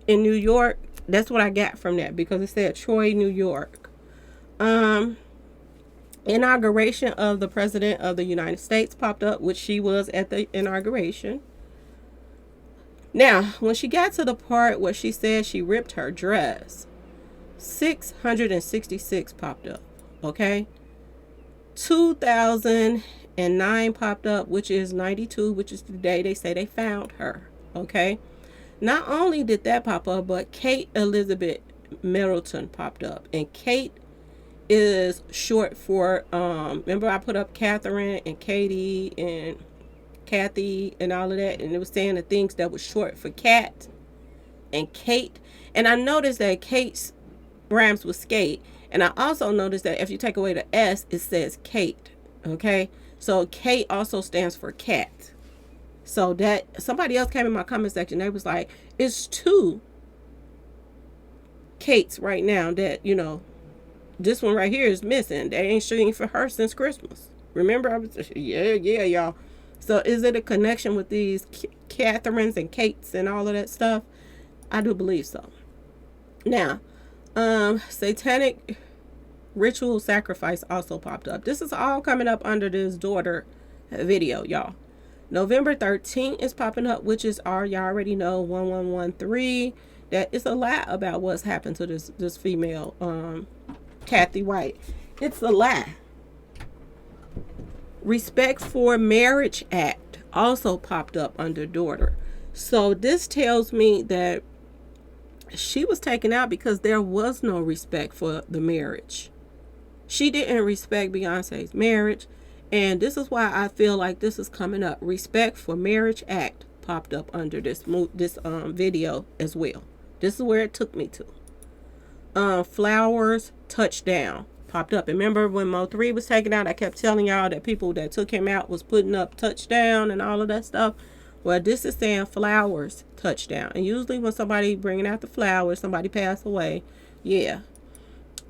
in New York. That's what I got from that, because it said Troy, New York. Inauguration of the President of the United States popped up, which she was at the inauguration. Now, when she got to the part where she said she ripped her dress, 666 popped up. Okay. 2009 popped up, which is 92, which is the day they say they found her. Okay. Not only did that pop up, but Kate Elizabeth Middleton popped up. And Kate is short for, remember I put up Catherine and Katie and Cathy and all of that, and it was saying the things that was short for Cat and Kate. And I noticed that Kate's rhymes with skate, and I also noticed that if you take away the S, it says Kate. Okay, so Kate also stands for cat. So that somebody else came in my comment section, they was like, it's 2 Kates right now that, you know, this one right here is missing. They ain't shooting for her since Christmas. Remember, I was, yeah, y'all. So is it a connection with these Catherines and Kates and all of that stuff? I do believe so. Now, satanic ritual sacrifice also popped up. This is all coming up under this daughter video, y'all. November 13th is popping up, which is y'all already know, 1113. That is a lie about what's happened to this female, Cathy White. It's a lie. Respect for Marriage Act also popped up under daughter. So this tells me that she was taken out because there was no respect for the marriage. She didn't respect Beyonce's marriage. And this is why I feel like this is coming up. Respect for Marriage Act popped up under this video as well. This is where it took me to. Flowers touchdown popped up. And remember when Mo 3 was taken out, I kept telling y'all that people that took him out was putting up touchdown and all of that stuff. Well, this is saying flowers touchdown. And usually when somebody bringing out the flowers, somebody passed away. Yeah.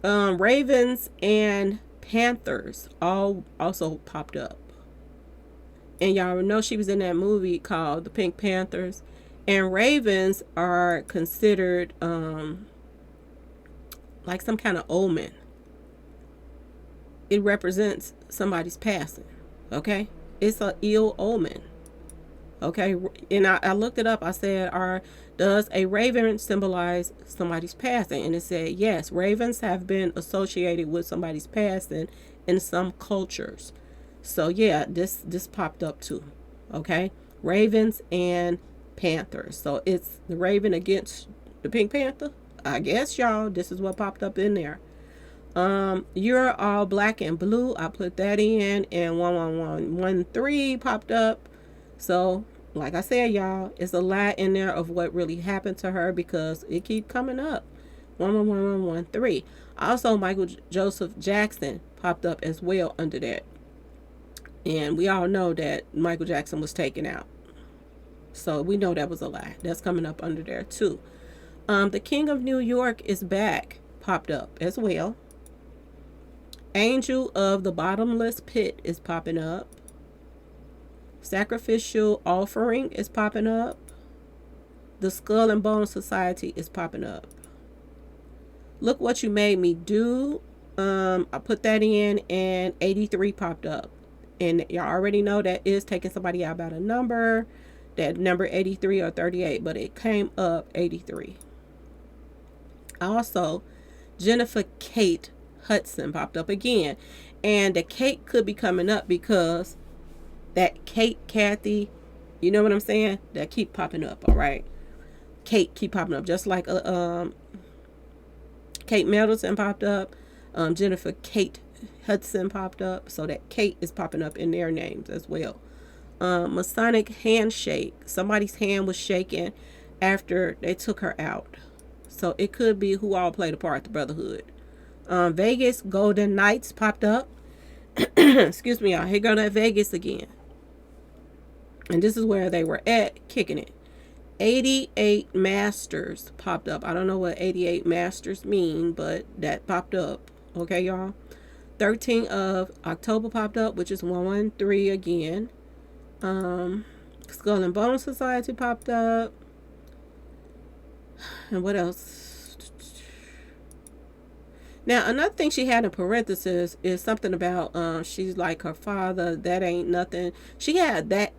Ravens and Panthers all also popped up. And y'all know she was in that movie called The Pink Panthers. And ravens are considered like some kind of omen. It represents somebody's passing. Okay? It's an ill omen. Okay? And I looked it up. I said, does a raven symbolize somebody's passing? And it said, yes, ravens have been associated with somebody's passing in some cultures. So yeah, this popped up too. Okay? Ravens and Panthers. So it's the raven against the Pink Panther. I guess, y'all, this is what popped up in there. You're all black and blue. I put that in, and 1113 popped up. So like I said, y'all, it's a lot in there of what really happened to her because it keep coming up. 111113. Also, Michael Joseph Jackson popped up as well under that. And we all know that Michael Jackson was taken out. So we know that was a lie. That's coming up under there too. The King of New York is back popped up as well. Angel of the Bottomless Pit is popping up. Sacrificial Offering is popping up. The Skull and Bone Society is popping up. Look What You Made Me Do. I put that in, and 83 popped up. And y'all already know that is taking somebody out about a number. That number 83 or 38, but it came up 83. Also, Jennifer Kate Hudson popped up again. And the Kate could be coming up because that Kate, Cathy, you know what I'm saying? That keep popping up, all right? Kate keep popping up, just like Kate Middleton popped up. Jennifer Kate Hudson popped up. So that Kate is popping up in their names as well. Masonic handshake. Somebody's hand was shaken after they took her out. So it could be who all played a part, the Brotherhood. Vegas Golden Knights popped up. Excuse me, y'all. Here go that Vegas again. And this is where they were at, kicking it. 88 Masters popped up. I don't know what 88 Masters mean, but that popped up. Okay, y'all. 13th of October popped up, which is 113 again. Skull and Bone Society popped up. And what else? Now, another thing she had in parentheses is something about she's like her father. That ain't nothing. She had that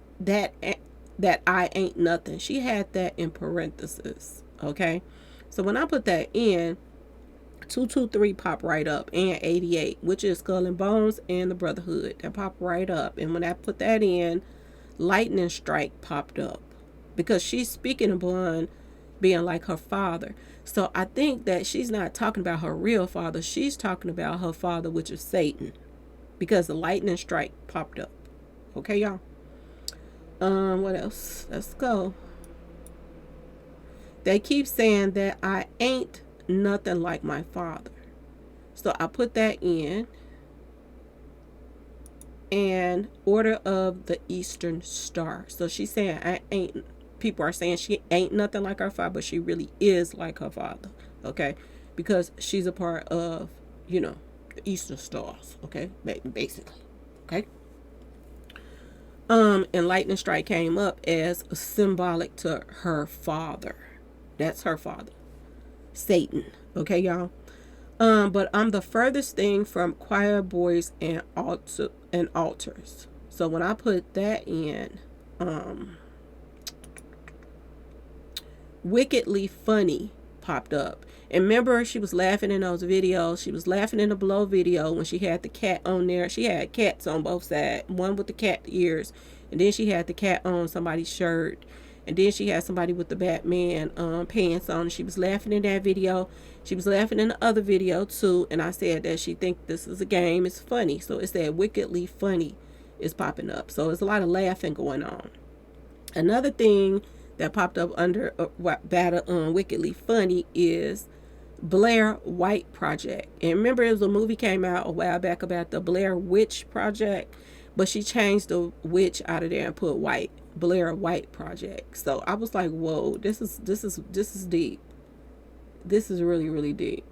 I ain't nothing. She had that in parentheses. Okay, so when I put that in, 223 pop right up, and 88, which is Skull and Bones and the Brotherhood, that popped right up. And when I put that in, Lightning Strike popped up because she's speaking upon being like her father. So I think that she's not talking about her real father. She's talking about her father, which is Satan, because the Lightning Strike popped up. Okay, y'all. What else? Let's go. They keep saying that I ain't nothing like my father. So I put that in. And Order of the Eastern Star. So she's saying I ain't, people are saying she ain't nothing like her father, but she really is like her father. Okay? Because she's a part of, the Eastern Stars. Okay? Basically. Okay? And Lightning Strike came up as symbolic to her father. That's her father. Satan. Okay, y'all? But I'm the furthest thing from choir boys and altars. So when I put that in, Wickedly Funny popped up. And remember, she was laughing in those videos. She was laughing in the Blow video when she had the cat on there. She had cats on both sides. One with the cat ears. And then she had the cat on somebody's shirt. And then she had somebody with the Batman pants on. She was laughing in that video. She was laughing in the other video too. And I said that she think this is a game. It's funny. So it said Wickedly Funny is popping up. So there's a lot of laughing going on. Another thing that popped up under Wickedly Funny is Blair White Project. And remember, it was a movie came out a while back about the Blair Witch Project, but she changed the witch out of there and put white. Blair White Project. So I was like, whoa, this is deep. This is really, really deep.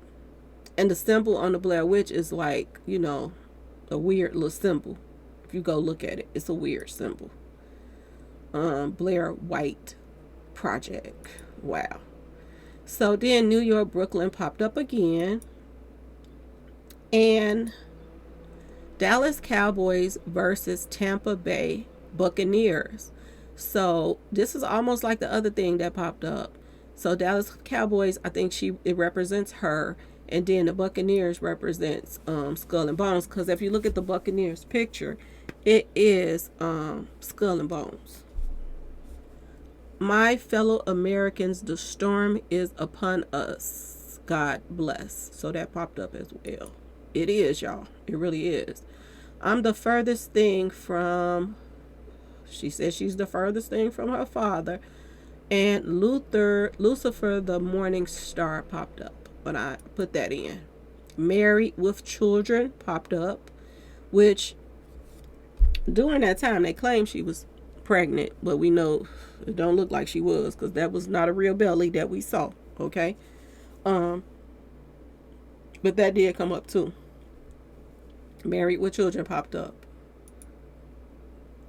And the symbol on the Blair Witch is like, a weird little symbol. If you go look at it, it's a weird symbol. Blair White Project. Wow. So then New York, Brooklyn popped up again. And Dallas Cowboys versus Tampa Bay Buccaneers. So this is almost like the other thing that popped up. So Dallas Cowboys, I think it represents her. And then the Buccaneers represents Skull and Bones. Because if you look at the Buccaneers picture, it is Skull and Bones. My fellow Americans, the storm is upon us. God bless. So that popped up as well. It is, y'all. It really is. I'm the furthest thing from... She says she's the furthest thing from her father. And Lucifer, the morning star, popped up when I put that in. Married with Children popped up, which during that time they claimed she was pregnant, but we know it don't look like she was, because that was not a real belly that we saw. Okay, but that did come up too. Married with Children popped up.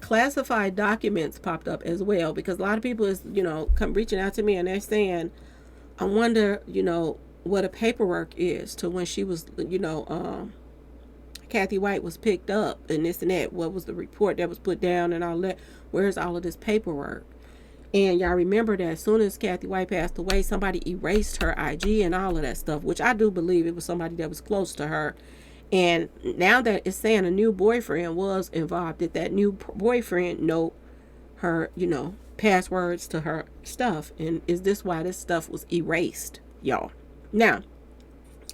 Classified documents popped up as well, because a lot of people is come reaching out to me and they're saying, I wonder what a paperwork is to when she was Cathy White was picked up and this and that. What was the report that was put down and all that? Where's all of this paperwork? And y'all remember that as soon as Cathy White passed away, somebody erased her IG and all of that stuff, which I do believe it was somebody that was close to her. And now that it's saying a new boyfriend was involved, did that new boyfriend know her, passwords to her stuff. And is this why this stuff was erased, y'all? Now,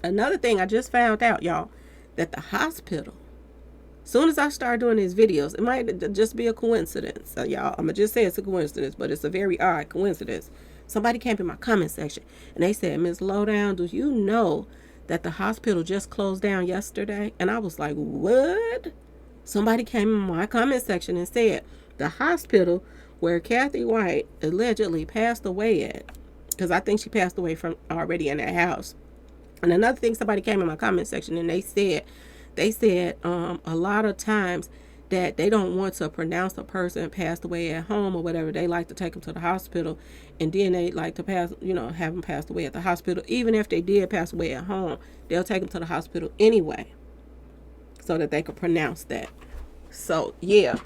another thing I just found out, y'all, that the hospital, soon as I start doing these videos, it might just be a coincidence. So y'all, I'm going to just say it's a coincidence, but it's a very odd coincidence. Somebody came in my comment section and they said, Ms. Lowdown, do you know that the hospital just closed down yesterday? And I was like, what? Somebody came in my comment section and said the hospital where Cathy White allegedly passed away at, because I think she passed away from already in that house. And another thing, somebody came in my comment section and they said a lot of times that they don't want to pronounce a person passed away at home or whatever. They like to take them to the hospital, and then they like to have them passed away at the hospital. Even if they did pass away at home, they'll take them to the hospital anyway so that they can pronounce that. So yeah,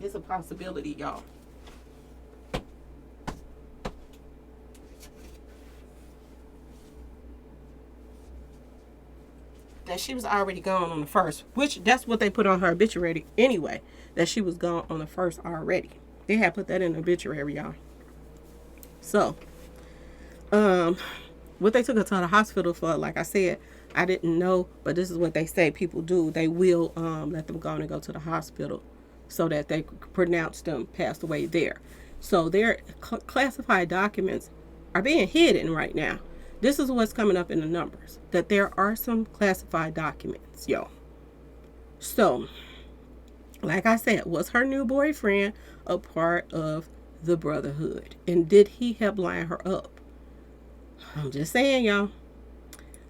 it's a possibility, y'all. That she was already gone on the first, which that's what they put on her obituary anyway, that she was gone on the first already. They had put that in the obituary, y'all. So, what they took her to the hospital for, like I said, I didn't know, but this is what they say people do. They will let them go and go to the hospital so that they pronounce them passed away there. So their classified documents are being hidden right now. This is what's coming up in the numbers, that there are some classified documents, y'all. So, like I said, was her new boyfriend a part of the Brotherhood? And did he help line her up? I'm just saying, y'all.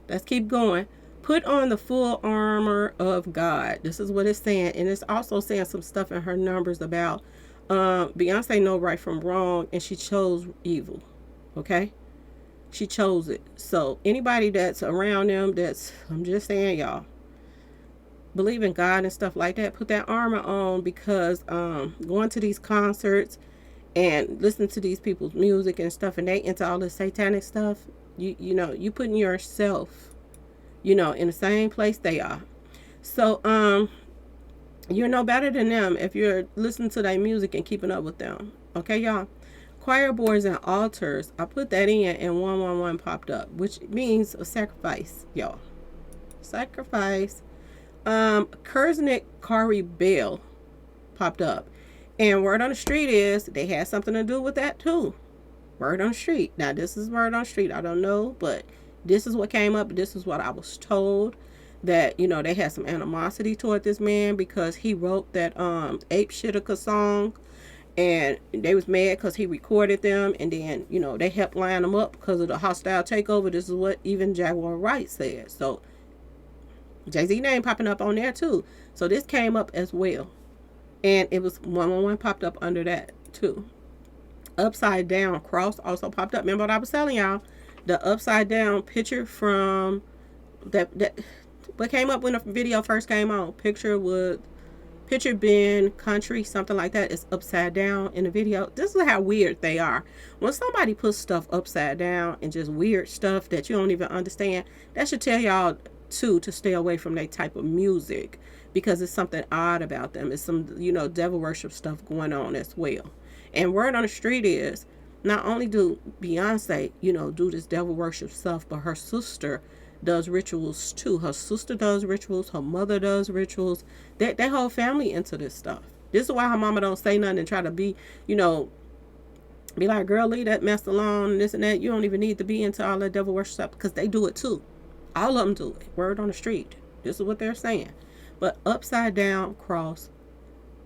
Let's keep going. Put on the full armor of God. This is what it's saying. And it's also saying some stuff in her numbers about Beyonce know right from wrong, and she chose evil. Okay? She chose it. So anybody that's around them, I'm just saying, y'all, believe in God and stuff like that, put that armor on, because going to these concerts and listening to these people's music and stuff, and they into all this satanic stuff, you putting yourself, in the same place they are. So you're no better than them if you're listening to their music and keeping up with them. Okay, y'all? Choir boards and altars, I put that in and 111 popped up, which means a sacrifice, y'all. Sacrifice. Kurznik Kari Bell popped up. And word on the street is they had something to do with that too. Word on the street. Now this is word on the street. I don't know, but this is what came up. This is what I was told. That, they had some animosity toward this man because he wrote that Ape Shitika song. And they was mad because he recorded them, and then, they helped line them up because of the hostile takeover. This is what even Jaguar Wright said. So, Jay-Z name popping up on there, too. So, this came up as well. And it was 111 popped up under that, too. Upside down cross also popped up. Remember what I was telling y'all? The upside down picture from that what came up when the video first came on. Picture been country, something like that. It's upside down in the video. This is how weird they are. When somebody puts stuff upside down and just weird stuff that you don't even understand, that should tell y'all too to stay away from that type of music, because it's something odd about them. It's some devil worship stuff going on as well. And word on the street is not only do Beyonce do this devil worship stuff, but her sister does rituals too. Her sister does rituals. Her mother does rituals. That whole family into this stuff. This is why her mama don't say nothing and try to be, be like, girl, leave that mess alone and this and that. You don't even need to be into all that devil worship stuff, because they do it too. All of them do it. Word on the street. This is what they're saying. But upside down cross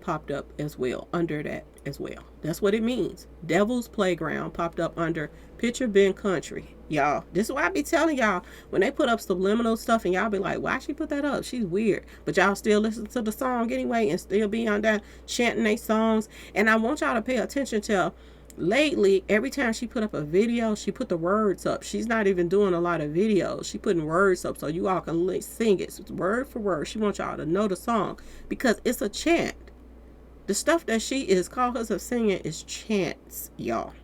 popped up as well, under that as well. That's what it means. Devil's Playground popped up under Picture Been Country. Y'all, this is why I be telling y'all, when they put up subliminal stuff and y'all be like, why she put that up? She's weird. But y'all still listen to the song anyway and still be on that chanting their songs. And I want y'all to pay attention to, lately, every time she put up a video, she put the words up. She's not even doing a lot of videos. She putting words up so you all can sing it. So it's word for word. She wants y'all to know the song because it's a chant. The stuff that she is called herself singing is chants, y'all.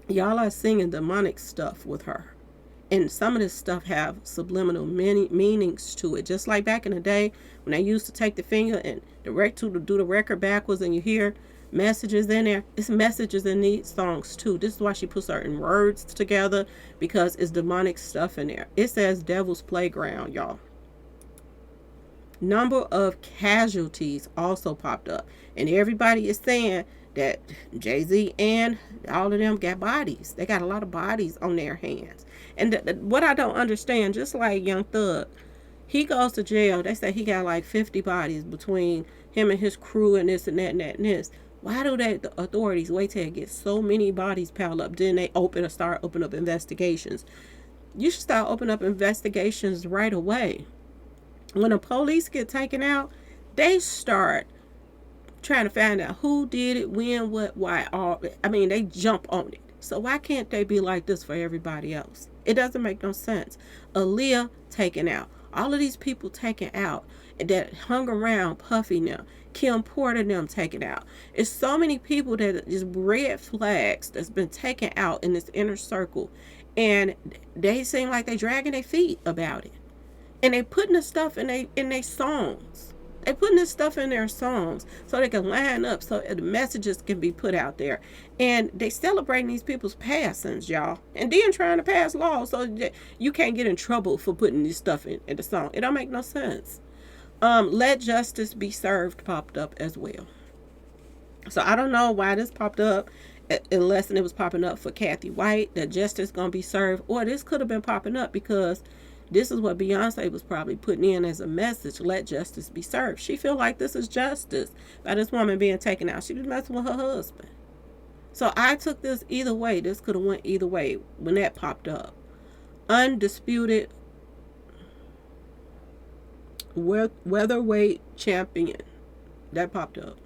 Y'all are singing demonic stuff with her. And some of this stuff have subliminal meanings to it. Just like back in the day when they used to take the finger and do the record backwards, and you hear messages in there. It's messages in these songs too. This is why she put certain words together, because it's demonic stuff in there. It says Devil's Playground, y'all. Number of casualties also popped up, and everybody is saying that Jay-Z and all of them got bodies. They got a lot of bodies on their hands. And what I don't understand, just like Young Thug, he goes to jail. They say he got like 50 bodies between him and his crew and this and that and that and this. Why do the authorities wait till it gets so many bodies piled up? Then they start opening up investigations. You should start opening up investigations right away. When the police get taken out, they start trying to find out who did it, when, what, why. They jump on it. So why can't they be like this for everybody else? It doesn't make no sense. Aaliyah taken out. All of these people taken out that hung around Puffy now. Kim Porter them taken out. It's so many people that just red flags that's been taken out in this inner circle. And they seem like they dragging their feet about it. And they putting this stuff in they songs. They putting this stuff in their songs so they can line up, so the messages can be put out there. And they celebrating these people's passings, y'all. And then trying to pass laws so that you can't get in trouble for putting this stuff in the song. It don't make no sense. Let Justice Be Served popped up as well. So I don't know why this popped up, unless it was popping up for Cathy White, that justice gonna be served. Or this could have been popping up because this is what Beyonce was probably putting in as a message. Let justice be served. She feel like this is justice by this woman being taken out. She was messing with her husband. So I took this either way. This could have went either way when that popped up. Undisputed weatherweight champion. That popped up.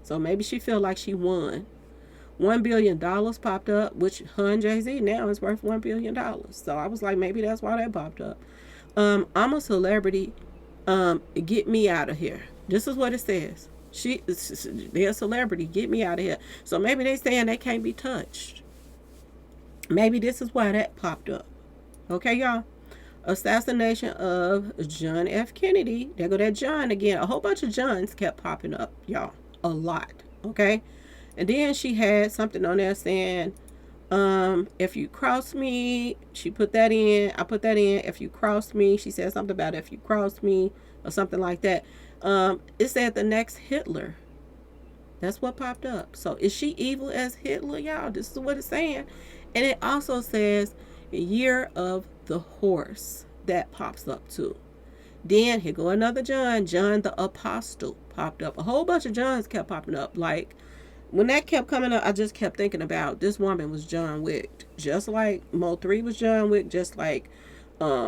So maybe she feel like she won. $1 billion popped up, which her and Jay-Z now is worth $1 billion. So I was like, maybe that's why that popped up. I'm a celebrity. Get me out of here. This is what it says. They're a celebrity. Get me out of here. So maybe they saying they can't be touched. Maybe this is why that popped up. Okay, y'all. Assassination of John F. Kennedy. There go that John again. A whole bunch of Johns kept popping up, y'all. A lot. Okay. And then she had something on there saying, if you cross me, she put that in. I put that in. If you cross me, she said something about if you cross me or something like that. It said the next Hitler. That's what popped up. So is she evil as Hitler, y'all? This is what it's saying. And it also says Year of the Horse. That pops up too. Then here go another John. John the Apostle popped up. A whole bunch of Johns kept popping up. Like, when that kept coming up, I just kept thinking about this woman was John Wick. Just like Mo 3 was John Wick. Just like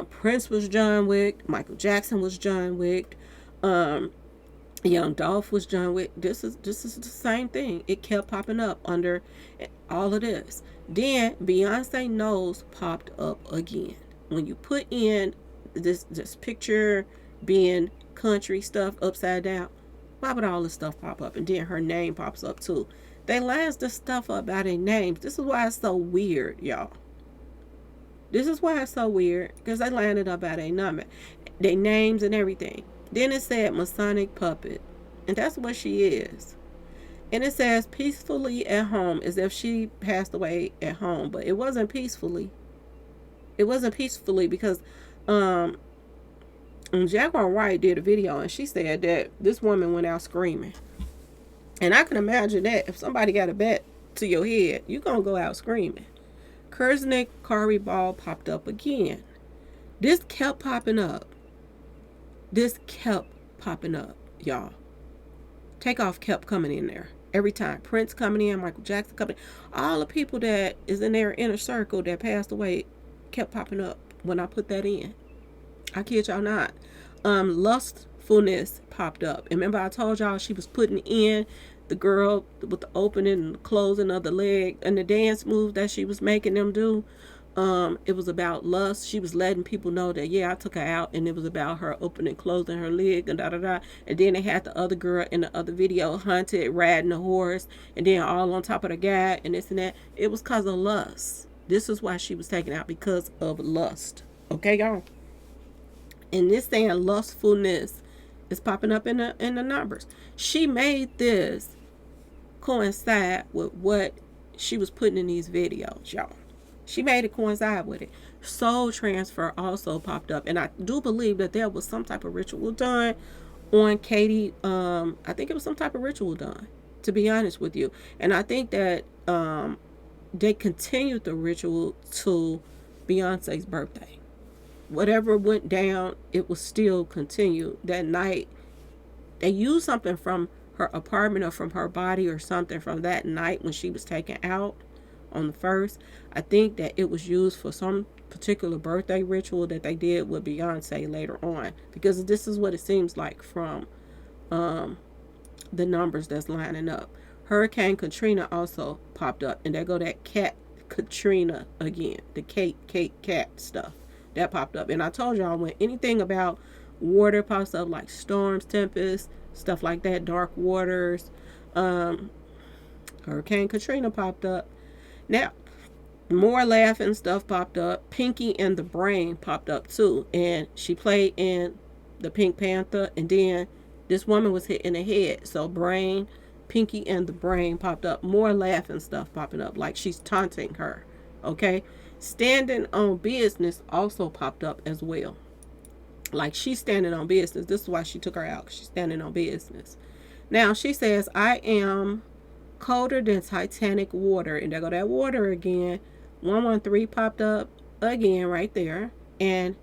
Prince was John Wick. Michael Jackson was John Wick. Young Dolph was John Wick. This is the same thing. It kept popping up under all of this. Then Beyonce Nose popped up again. When you put in this picture being country stuff upside down, why would all this stuff pop up? And then her name pops up too. They lines this stuff up by their names. This is why it's so weird, y'all. This is why it's so weird, because they lined it up by their number, their names and everything. Then it said Masonic Puppet, and that's what she is. And it says peacefully at home, as if she passed away at home, but it wasn't peacefully. It wasn't peacefully because Jacqueline Wright did a video and she said that this woman went out screaming. And I can imagine that if somebody got a bat to your head, you're going to go out screaming. Kurznick Curry Ball popped up again. This kept popping up. This kept popping up, y'all. Takeoff kept coming in there. Every time. Prince coming in, Michael Jackson coming in. All the people that is in their inner circle that passed away kept popping up when I put that in. I kid y'all not. Lustfulness popped up. And remember I told y'all she was putting in the girl with the opening and closing of the leg and the dance move that she was making them do. It was about lust. She was letting people know that, yeah, I took her out, and it was about her opening, closing her leg, and da-da-da. And then they had the other girl in the other video, hunted, riding a horse, and then all on top of the guy, and this and that. It was because of lust. This is why she was taken out, because of lust. Okay, y'all? And this saying lustfulness is popping up in the numbers. She made this coincide with what she was putting in these videos, y'all. She made it coincide with it. Soul transfer also popped up, and I do believe that there was some type of ritual done on Katie. I think it was some type of ritual done, to be honest with you. And I think that they continued the ritual to Beyonce's birthday. Whatever went down, it was still continued that night. They used something from her apartment or from her body or something from that night when she was taken out on the first. I think that it was used for some particular birthday ritual that they did with Beyonce later on, because this is what it seems like from the numbers that's lining up. Hurricane Katrina also popped up, and there go that cat Katrina again, the Kate cat stuff that popped up. And I told y'all, when anything about water pops up, like storms, tempests, stuff like that, dark waters, Hurricane Katrina popped up. Now, more laughing stuff popped up. Pinky and the Brain popped up too, and she played in the Pink Panther, and then this woman was hit in the head. So Brain, Pinky and the Brain popped up. More laughing stuff popping up, like she's taunting her. Okay, standing on business also popped up as well. Like she's standing on business. This is why she took her out. She's standing on business. Now she says, "I am colder than Titanic water," and there go that water again. 113 popped up again right there, and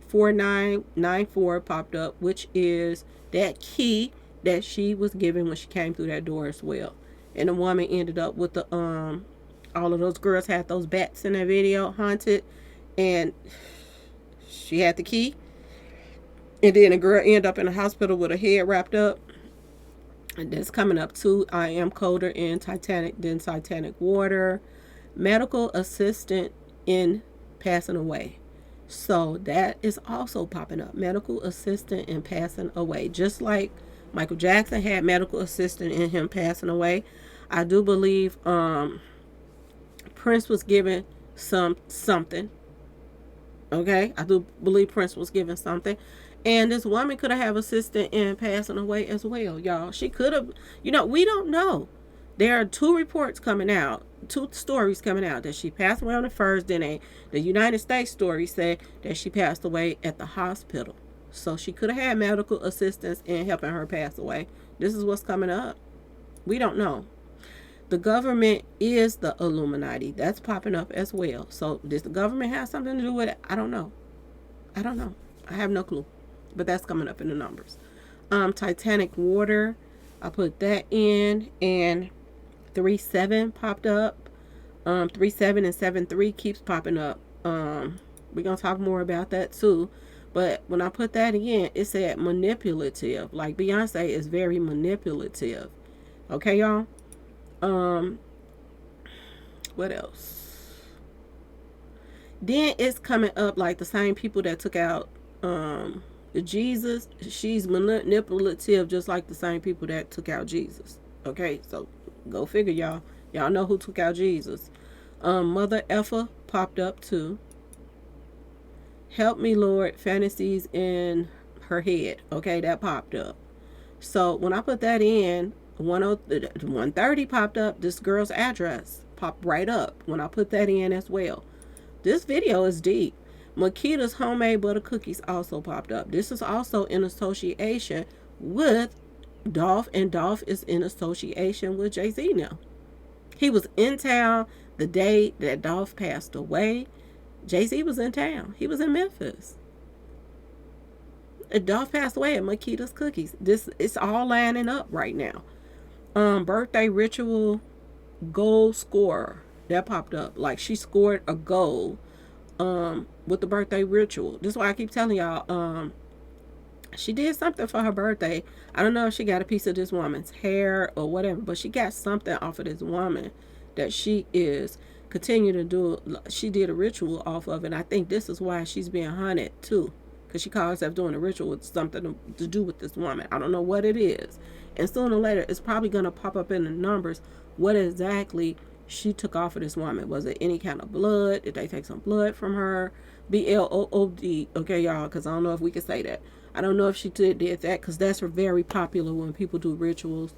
4994 popped up, which is that key that she was given when she came through that door as well. And the woman ended up with the all of those girls had those bats in that video haunted, and she had the key, and then the girl ended up in the hospital with her head wrapped up. And that's coming up too. I am colder in Titanic than Titanic water. Medical assistant in passing away. So that is also popping up. Medical assistant in passing away. Just like Michael Jackson had medical assistant in him passing away. I do believe Prince was given something. Okay? I do believe Prince was given something. And this woman could have assistant in passing away as well, y'all. She could have, we don't know. There are two reports coming out, two stories coming out that she passed away on the first. Then the United States story said that she passed away at the hospital. So she could have had medical assistance in helping her pass away. This is what's coming up. We don't know. The government is the Illuminati. That's popping up as well. So does the government have something to do with it? I don't know. I have no clue. But that's coming up in the numbers. Titanic water, I put that in, and 37 popped up. 37 and 73 keeps popping up. We're gonna talk more about that too. But when I put that in, it said manipulative. Like Beyonce is very manipulative. Okay, y'all. What else? Then it's coming up like the same people that took out Jesus. She's manipulative just like the same people that took out Jesus. Okay, so go figure, y'all. Y'all know who took out Jesus. Mother Effa popped up too. Help me, Lord, fantasies in her head. Okay, that popped up. So when I put that in, 130 popped up. This girl's address popped right up when I put that in as well. This video is deep. Makita's homemade butter cookies also popped up. This is also in association with Dolph, and Dolph is in association with Jay-Z now. He was in town the day that Dolph passed away. Jay-Z was in town. He was in Memphis. Dolph passed away at Makita's Cookies. It's all lining up right now. Birthday ritual goal scorer. That popped up. Like she scored a goal with the birthday ritual. This is why I keep telling y'all, she did something for her birthday. I don't know if she got a piece of this woman's hair or whatever, but she got something off of this woman that she is continue to do. She did a ritual off of it, and I think this is why she's being hunted too, because she calls herself doing a ritual with something to do with this woman. I don't know what it is, and sooner or later it's probably going to pop up in the numbers what exactly she took off of this woman. Was it any kind of blood? Did they take some blood from her? BLOOD. Okay, y'all, because I don't know if we can say that. I don't know if she did that, because that's very popular when people do rituals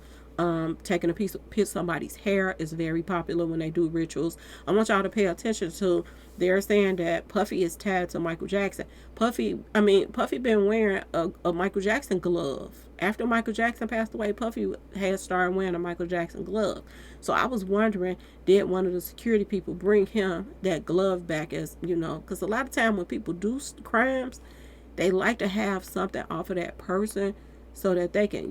Taking a piece of somebody's hair is very popular when they do rituals. I want y'all to pay attention to. They're saying that Puffy is tied to Michael Jackson. Puffy been wearing a Michael Jackson glove. After Michael Jackson passed away, Puffy had started wearing a Michael Jackson glove. So I was wondering, did one of the security people bring him that glove back, as you know? Because a lot of time when people do crimes, they like to have something off of that person so that they can,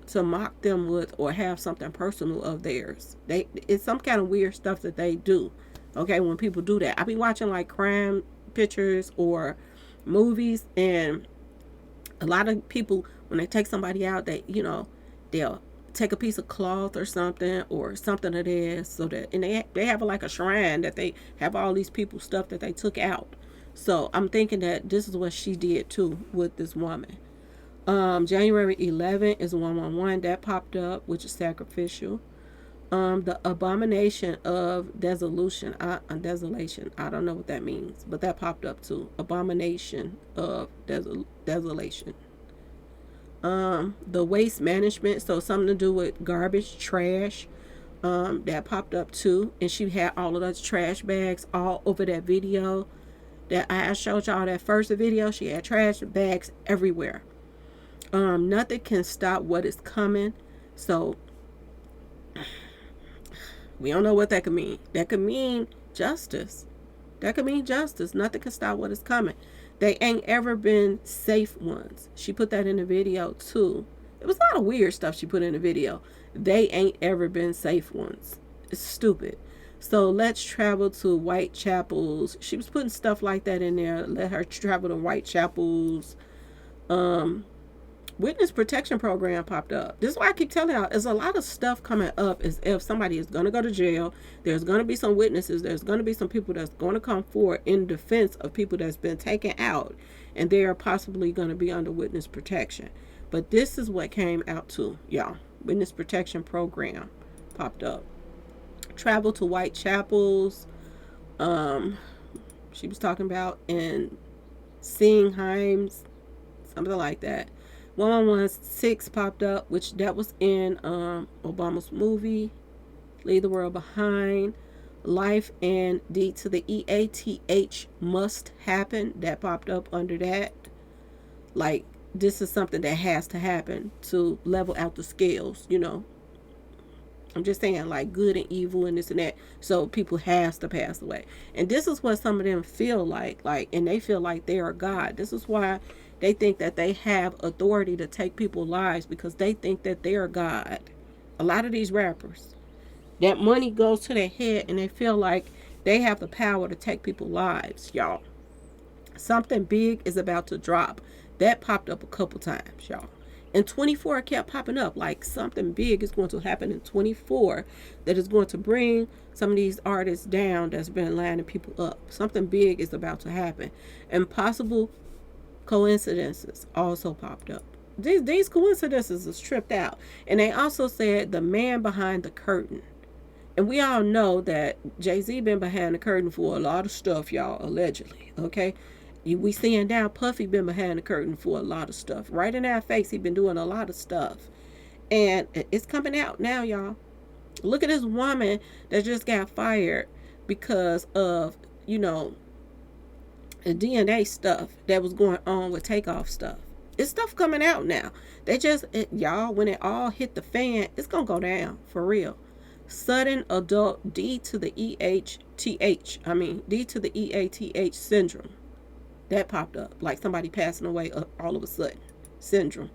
to mock them with or have something personal of theirs. It's some kind of weird stuff that they do. Okay, when people do that, I be watching like crime pictures or movies, and a lot of people, when they take somebody out, they'll take a piece of cloth or something of theirs, so that, and they have like a shrine that they have all these people's stuff that they took out. So I'm thinking that this is what she did too with this woman. January 11th is 111 that popped up, which is sacrificial. The abomination of desolation. Desolation. I don't know what that means, but that popped up too. Abomination of desolation. The waste management. So something to do with garbage, trash. That popped up too, and she had all of those trash bags all over that video. That I showed y'all that first video. She had trash bags everywhere. Nothing can stop what is coming. So we don't know what that could mean. That could mean justice. Nothing can stop what is coming. They ain't ever been safe ones. She put that in the video too. It was a lot of weird stuff she put in the video. They ain't ever been safe ones. It's stupid. So let's travel to Whitechapel's. She was putting stuff like that in there. Let her travel to Whitechapel's witness protection program popped up. This is why I keep telling y'all, there's a lot of stuff coming up as if somebody is going to go to jail. There's going to be some witnesses. There's going to be some people that's going to come forward in defense of people that's been taken out, and they are possibly going to be under witness protection. But this is what came out too, y'all. Witness protection program popped up. Travel to Whitechapel's. She was talking about in seeing Himes, something like that. 1116 popped up, which that was in Obama's movie, Leave the World Behind. Life and D to the EATH must happen. That popped up under that. Like, this is something that has to happen to level out the scales, I'm just saying, like, good and evil and this and that. So people has to pass away. And this is what some of them feel like, and they feel like they are God. This is why they think that they have authority to take people's lives, because they think that they are God. A lot of these rappers, that money goes to their head and they feel like they have the power to take people's lives, y'all. Something big is about to drop. That popped up a couple times, y'all. And 24 it kept popping up, like something big is going to happen in 24 that is going to bring some of these artists down that's been lining people up. Something big is about to happen. And possible coincidences also popped up. These coincidences is tripped out. And they also said the man behind the curtain. And we all know that Jay-Z been behind the curtain for a lot of stuff, y'all, allegedly, okay? We seeing now Puffy been behind the curtain for a lot of stuff. Right in our face, he been doing a lot of stuff. And it's coming out now, y'all. Look at this woman that just got fired because of, the DNA stuff that was going on with Takeoff stuff. It's stuff coming out now. Y'all, when it all hit the fan, it's going to go down, for real. Sudden adult D to the EATH syndrome. That popped up, like somebody passing away all of a sudden. Syndrome.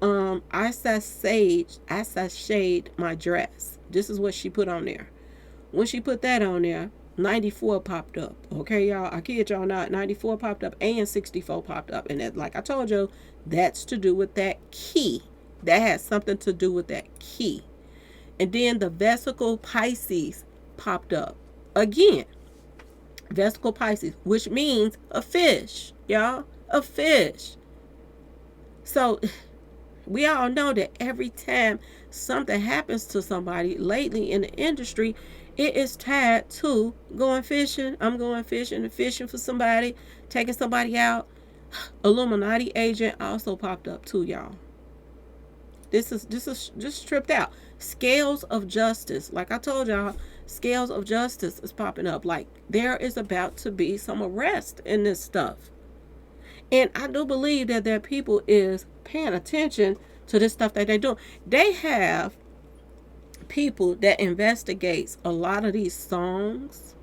I sashayed my dress. This is what she put on there. When she put that on there, 94 popped up. Okay, y'all, I kid y'all not. 94 popped up and 64 popped up. And that, like I told you, that's to do with that key. That has something to do with that key. And then the vesicle Pisces popped up again. Vesicle Pisces, which means a fish, y'all, a fish. So we all know that every time something happens to somebody lately in the industry, it is tied to going fishing. I'm going fishing and fishing for somebody, taking somebody out. Illuminati agent also popped up too, y'all. This is just tripped out. Scales of justice. Like I told y'all, scales of justice is popping up. Like there is about to be some arrest in this stuff. And I do believe that there are people is paying attention to this stuff that they do. They have people that investigates a lot of these songs,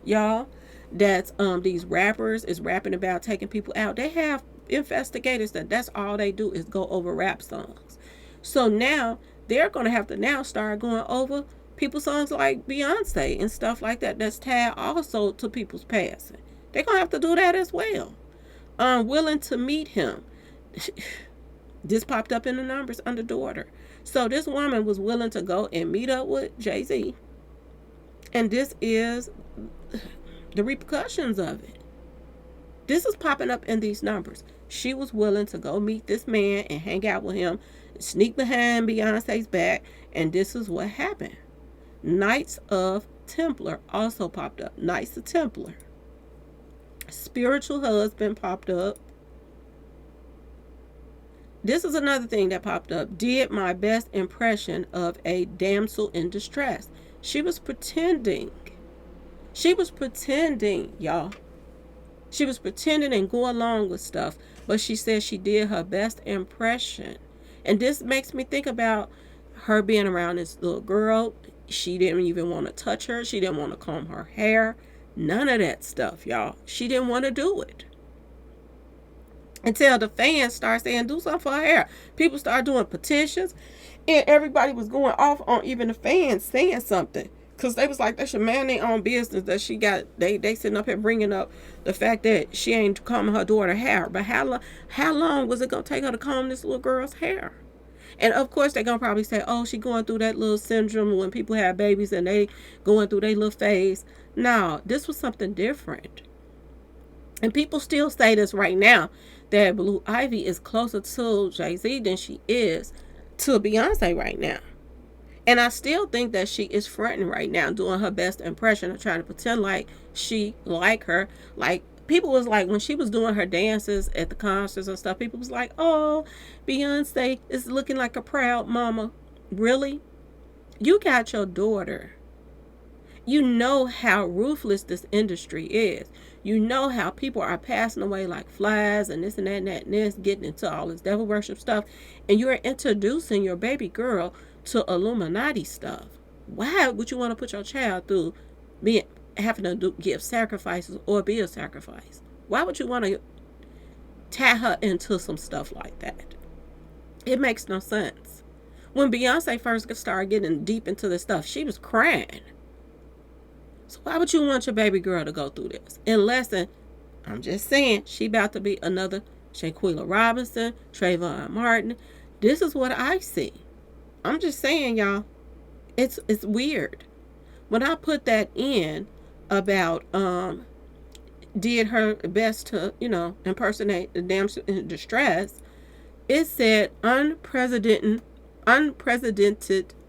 y'all. That's these rappers is rapping about taking people out. They have investigators that's all they do is go over rap songs. So now they're gonna have to now start going over people's songs like Beyonce and stuff like that. That's tied also to people's passing. They're gonna have to do that as well. Willing to meet him. This popped up in the numbers under daughter. So this woman was willing to go and meet up with Jay-Z. And this is the repercussions of it. This is popping up in these numbers. She was willing to go meet this man and hang out with him, sneak behind Beyonce's back, and this is what happened. Knights of Templar also popped up. Knights of Templar. Spiritual husband popped up. This is another thing that popped up. Did my best impression of a damsel in distress. She was pretending. She was pretending, y'all. She was pretending and go along with stuff. But she said she did her best impression. And this makes me think about her being around this little girl. She didn't even want to touch her. She didn't want to comb her hair. None of that stuff, y'all. She didn't want to do it. Until the fans start saying, do something for her hair. People start doing petitions. And everybody was going off on even the fans saying something. Because they was like, they should man their own business. That she got, they sitting up here bringing up the fact that she ain't combing her daughter's hair. But how long was it going to take her to comb this little girl's hair? And of course, they're going to probably say, oh, she going through that little syndrome when people have babies and they going through their little phase. No, this was something different. And people still say this right now, that Blue Ivy is closer to Jay-Z than she is to Beyonce right now. And I still think that she is fronting right now, doing her best impression of trying to pretend like she like her. Like, people was like, when she was doing her dances at the concerts and stuff, people was like, oh, Beyonce is looking like a proud mama. Really? You got your daughter. You know how ruthless this industry is. You know how people are passing away like flies and this and that and that and this, getting into all this devil worship stuff. And you're introducing your baby girl to Illuminati stuff. Why would you want to put your child through having to give sacrifices or be a sacrifice? Why would you want to tie her into some stuff like that? It makes no sense. When Beyonce first started getting deep into this stuff, she was crying. So why would you want your baby girl to go through this? Unless, I'm just saying, she about to be another Shaquilla Robinson, Trayvon Martin. This is what I see. I'm just saying, y'all, it's weird. When I put that in about did her best to, impersonate the damsel in distress, it said unprecedented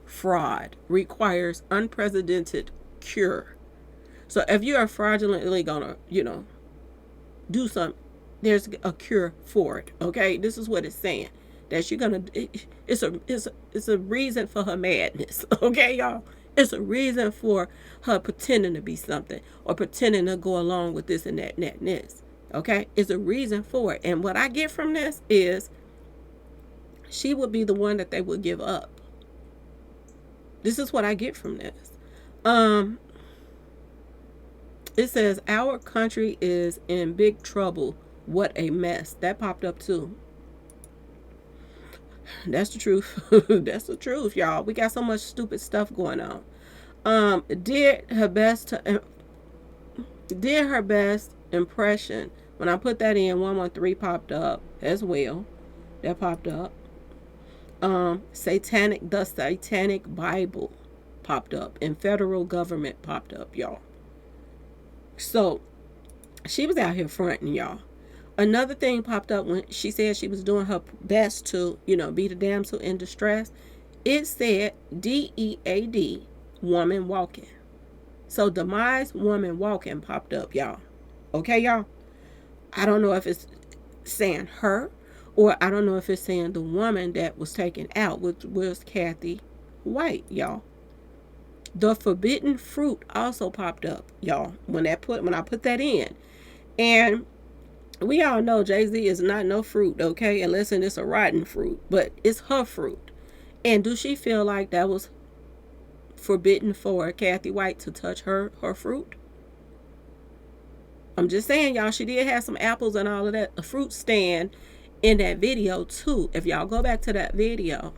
fraud requires unprecedented cure. So if you are fraudulently gonna, do something, there's a cure for it. Okay, this is what it's saying. That you're gonna, it's a reason for her madness. Okay, y'all, it's a reason for her pretending to be something or pretending to go along with this and that and that and this. Okay, it's a reason for it. And what I get from this is, she would be the one that they would give up. This is what I get from this. It says, our country is in big trouble. What a mess. That popped up too. That's the truth. That's the truth, y'all. We got so much stupid stuff going on. Did her best impression. When I put that in, 113 popped up as well. That popped up. The Satanic Bible popped up. And federal government popped up, y'all. So, she was out here fronting, y'all. Another thing popped up when she said she was doing her best to, be the damsel in distress. It said DEAD, woman walking. So, demise woman walking popped up, y'all. Okay, y'all? I don't know if it's saying her Or I don't know if it's saying the woman that was taken out, which was Cathy White, y'all. The forbidden fruit also popped up, y'all, when I put that in. And we all know Jay-Z is not no fruit, okay, unless it's a rotten fruit, but it's her fruit. And do she feel like that was forbidden for Cathy White to touch her fruit? I'm just saying, y'all, she did have some apples and all of that, a fruit stand in that video too. If y'all go back to that video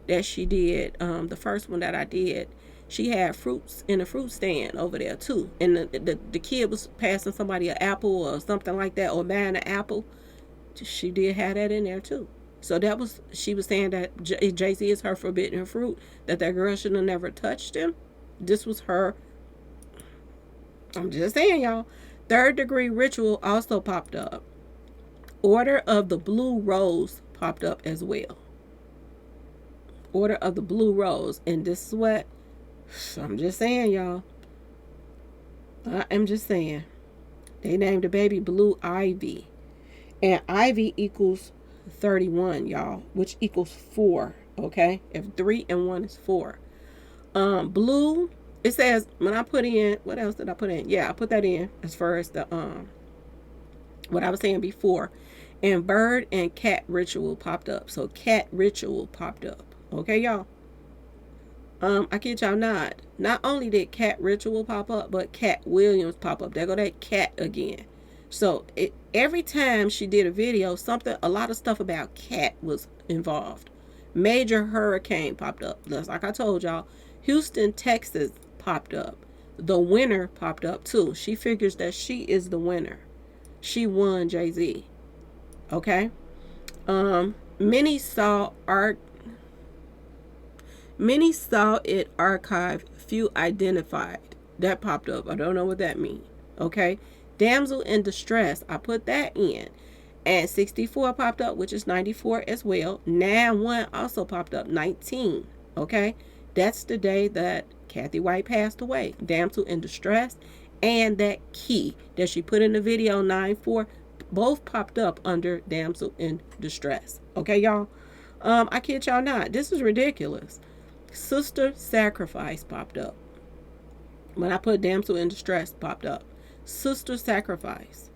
that she did, the first one that I did, she had fruits in a fruit stand over there too. And the kid was passing somebody an apple or something like that, or buying an apple. She did have that in there too. So she was saying that Jay-Z is her forbidden fruit, that girl should have never touched him. This was her. I'm just saying, y'all. Third degree ritual also popped up. Order of the Blue Rose popped up as well. Order of the Blue Rose. And this is what I'm just saying, y'all. I am just saying. They named the baby Blue Ivy. And Ivy equals 31, y'all, which equals 4. Okay? If 3 and 1 is 4. Blue, it says, when I put in, what else did I put in? Yeah, I put that in as far as the what I was saying before. And bird and cat ritual popped up. So cat ritual popped up. Okay, y'all. I kid y'all not. Not only did Cat Ritual pop up, but Cat Williams pop up. There go that cat again. So every time she did a video, a lot of stuff about cat was involved. Major hurricane popped up. Just like I told y'all, Houston, Texas popped up. The winner popped up too. She figures that she is the winner. She won Jay-Z. Okay. Many saw it archived, few identified. That popped up. I don't know what that means. Okay. Damsel in distress. I put that in. And 64 popped up, which is 94 as well. 9-1 also popped up, 19. Okay. That's the day that Cathy White passed away. Damsel in distress. And that key that she put in the video, 9-4, both popped up under damsel in distress. Okay, y'all. I kid y'all not. This is ridiculous. Sister sacrifice popped up. When I put damsel in distress, popped up. Sister sacrifice.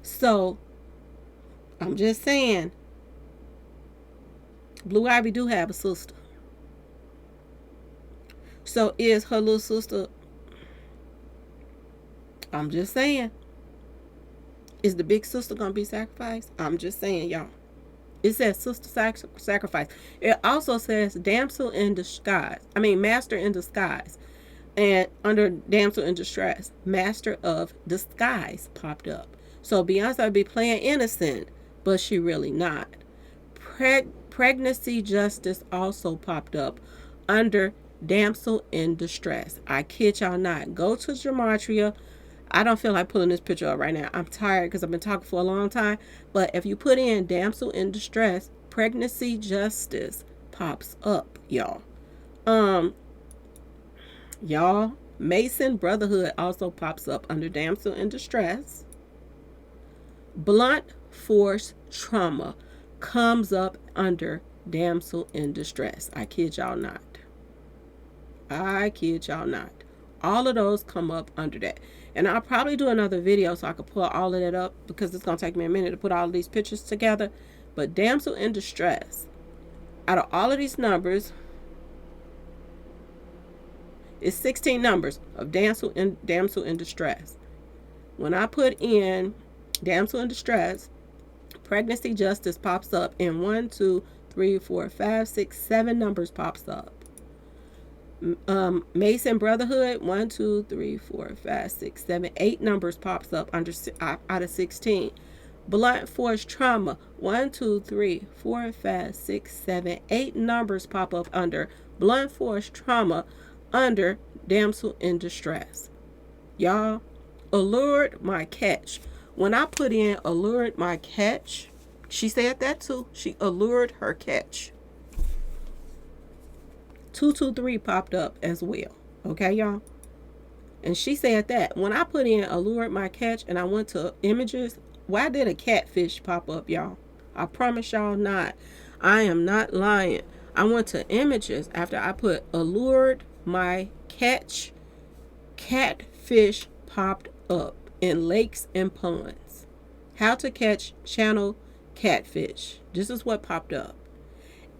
So, I'm just saying, Blue Ivy do have a sister. So, is her little sister, I'm just saying, is the big sister going to be sacrificed? I'm just saying, y'all. It says sister sacrifice. It also says damsel in disguise. Master in disguise. And under damsel in distress, master of disguise popped up. So Beyonce would be playing innocent, but she really not. Pregnancy justice also popped up under damsel in distress. I kid y'all not. Go to Gematria. I don't feel like pulling this picture up right now. I'm tired because I've been talking for a long time. But if you put in damsel in distress, pregnancy justice pops up, y'all. Y'all, Mason Brotherhood also pops up under damsel in distress. Blunt force trauma comes up under damsel in distress. I kid y'all not. I kid y'all not. All of those come up under that. And I'll probably do another video so I can pull all of that up, because it's going to take me a minute to put all of these pictures together. But damsel in distress, out of all of these numbers, it's 16 numbers of damsel in distress. When I put in damsel in distress, pregnancy justice pops up, and 1, 2, 3, 4, 5, 6, 7 numbers pops up. Mason Brotherhood, 1, 2, 3, 4, 5, 6, 7, 8 numbers pops up under out of 16. Blunt force trauma, 1, 2, 3, 4, 5, 6, 7, 8 numbers pop up under blunt force trauma under damsel in distress. Y'all, allured my catch. When I put in allured my catch, she said that too. She allured her catch. 223 popped up as well. Okay, y'all? And she said that. When I put in allured my catch and I went to images, why did a catfish pop up, y'all? I promise y'all not. I am not lying. I went to images after I put allured my catfish popped up in lakes and ponds. How to catch channel catfish. This is what popped up.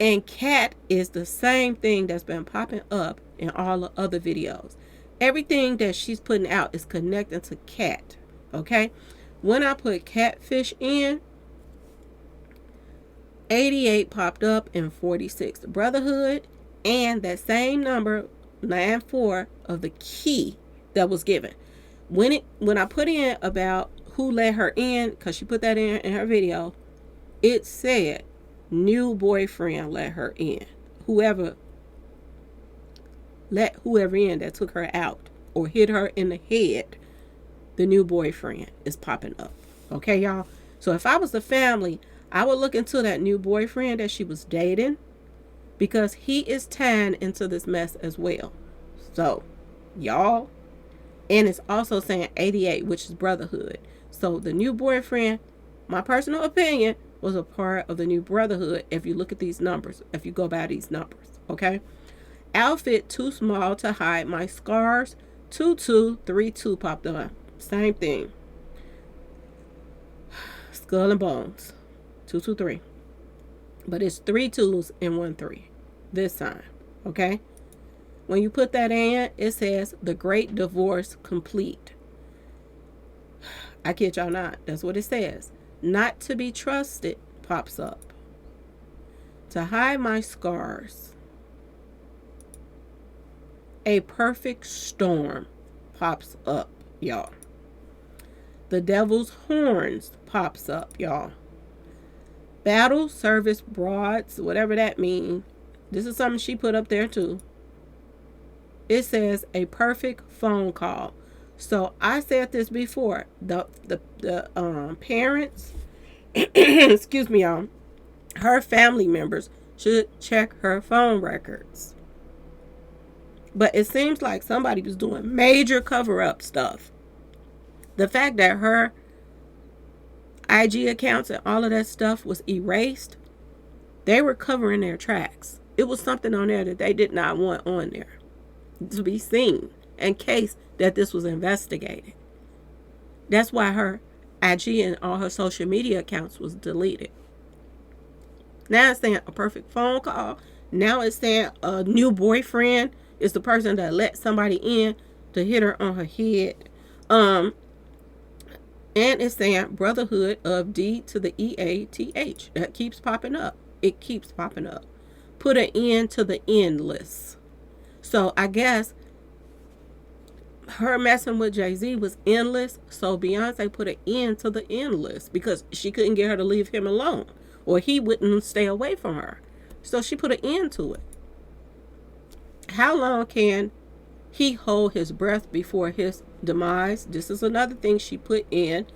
And cat is the same thing that's been popping up in all the other videos. Everything that she's putting out is connecting to cat. Okay? When I put catfish in, 88 popped up and 46 brotherhood, and that same number 94 of the key that was given. When I put in about who let her in, because she put that in her video, it said new boyfriend let her in. Whoever let whoever in that took her out or hit her in the head, the new boyfriend is popping up. Okay, y'all? So if I was the family, I would look into that new boyfriend that she was dating, because he is tying into this mess as well. So, y'all, and it's also saying 88, which is brotherhood. So the new boyfriend, my personal opinion, was a part of the new brotherhood if you look at these numbers, if you go by these numbers, okay? Outfit too small to hide my scars. 2232 popped on. Same thing. Skull and bones. 223. But it's 3 2s and 1 3 this time, okay? When you put that in, it says the great divorce complete. I kid y'all not. That's what it says. Not to be trusted pops up. To hide my scars. A perfect storm pops up, y'all. The devil's horns pops up, y'all. Battle service broads, whatever that means. This is something she put up there too. It says a perfect phone call. So I said this before. The parents, excuse me, y'all, her family members should check her phone records. But it seems like somebody was doing major cover-up stuff. The fact that her IG accounts and all of that stuff was erased, they were covering their tracks. It was something on there that they did not want on there to be seen in case that this was investigated. That's why her IG and all her social media accounts was deleted. Now it's saying a perfect phone call. Now it's saying a new boyfriend is the person that let somebody in to hit her on her head. And it's saying brotherhood of D to the EATH. That keeps popping up. It keeps popping up. Put an end to the endless. So I guess her messing with Jay-Z was endless. So Beyonce put an end to the endless because she couldn't get her to leave him alone, or he wouldn't stay away from her. So she put an end to it. How long can he hold his breath before his demise? This is another thing she put in.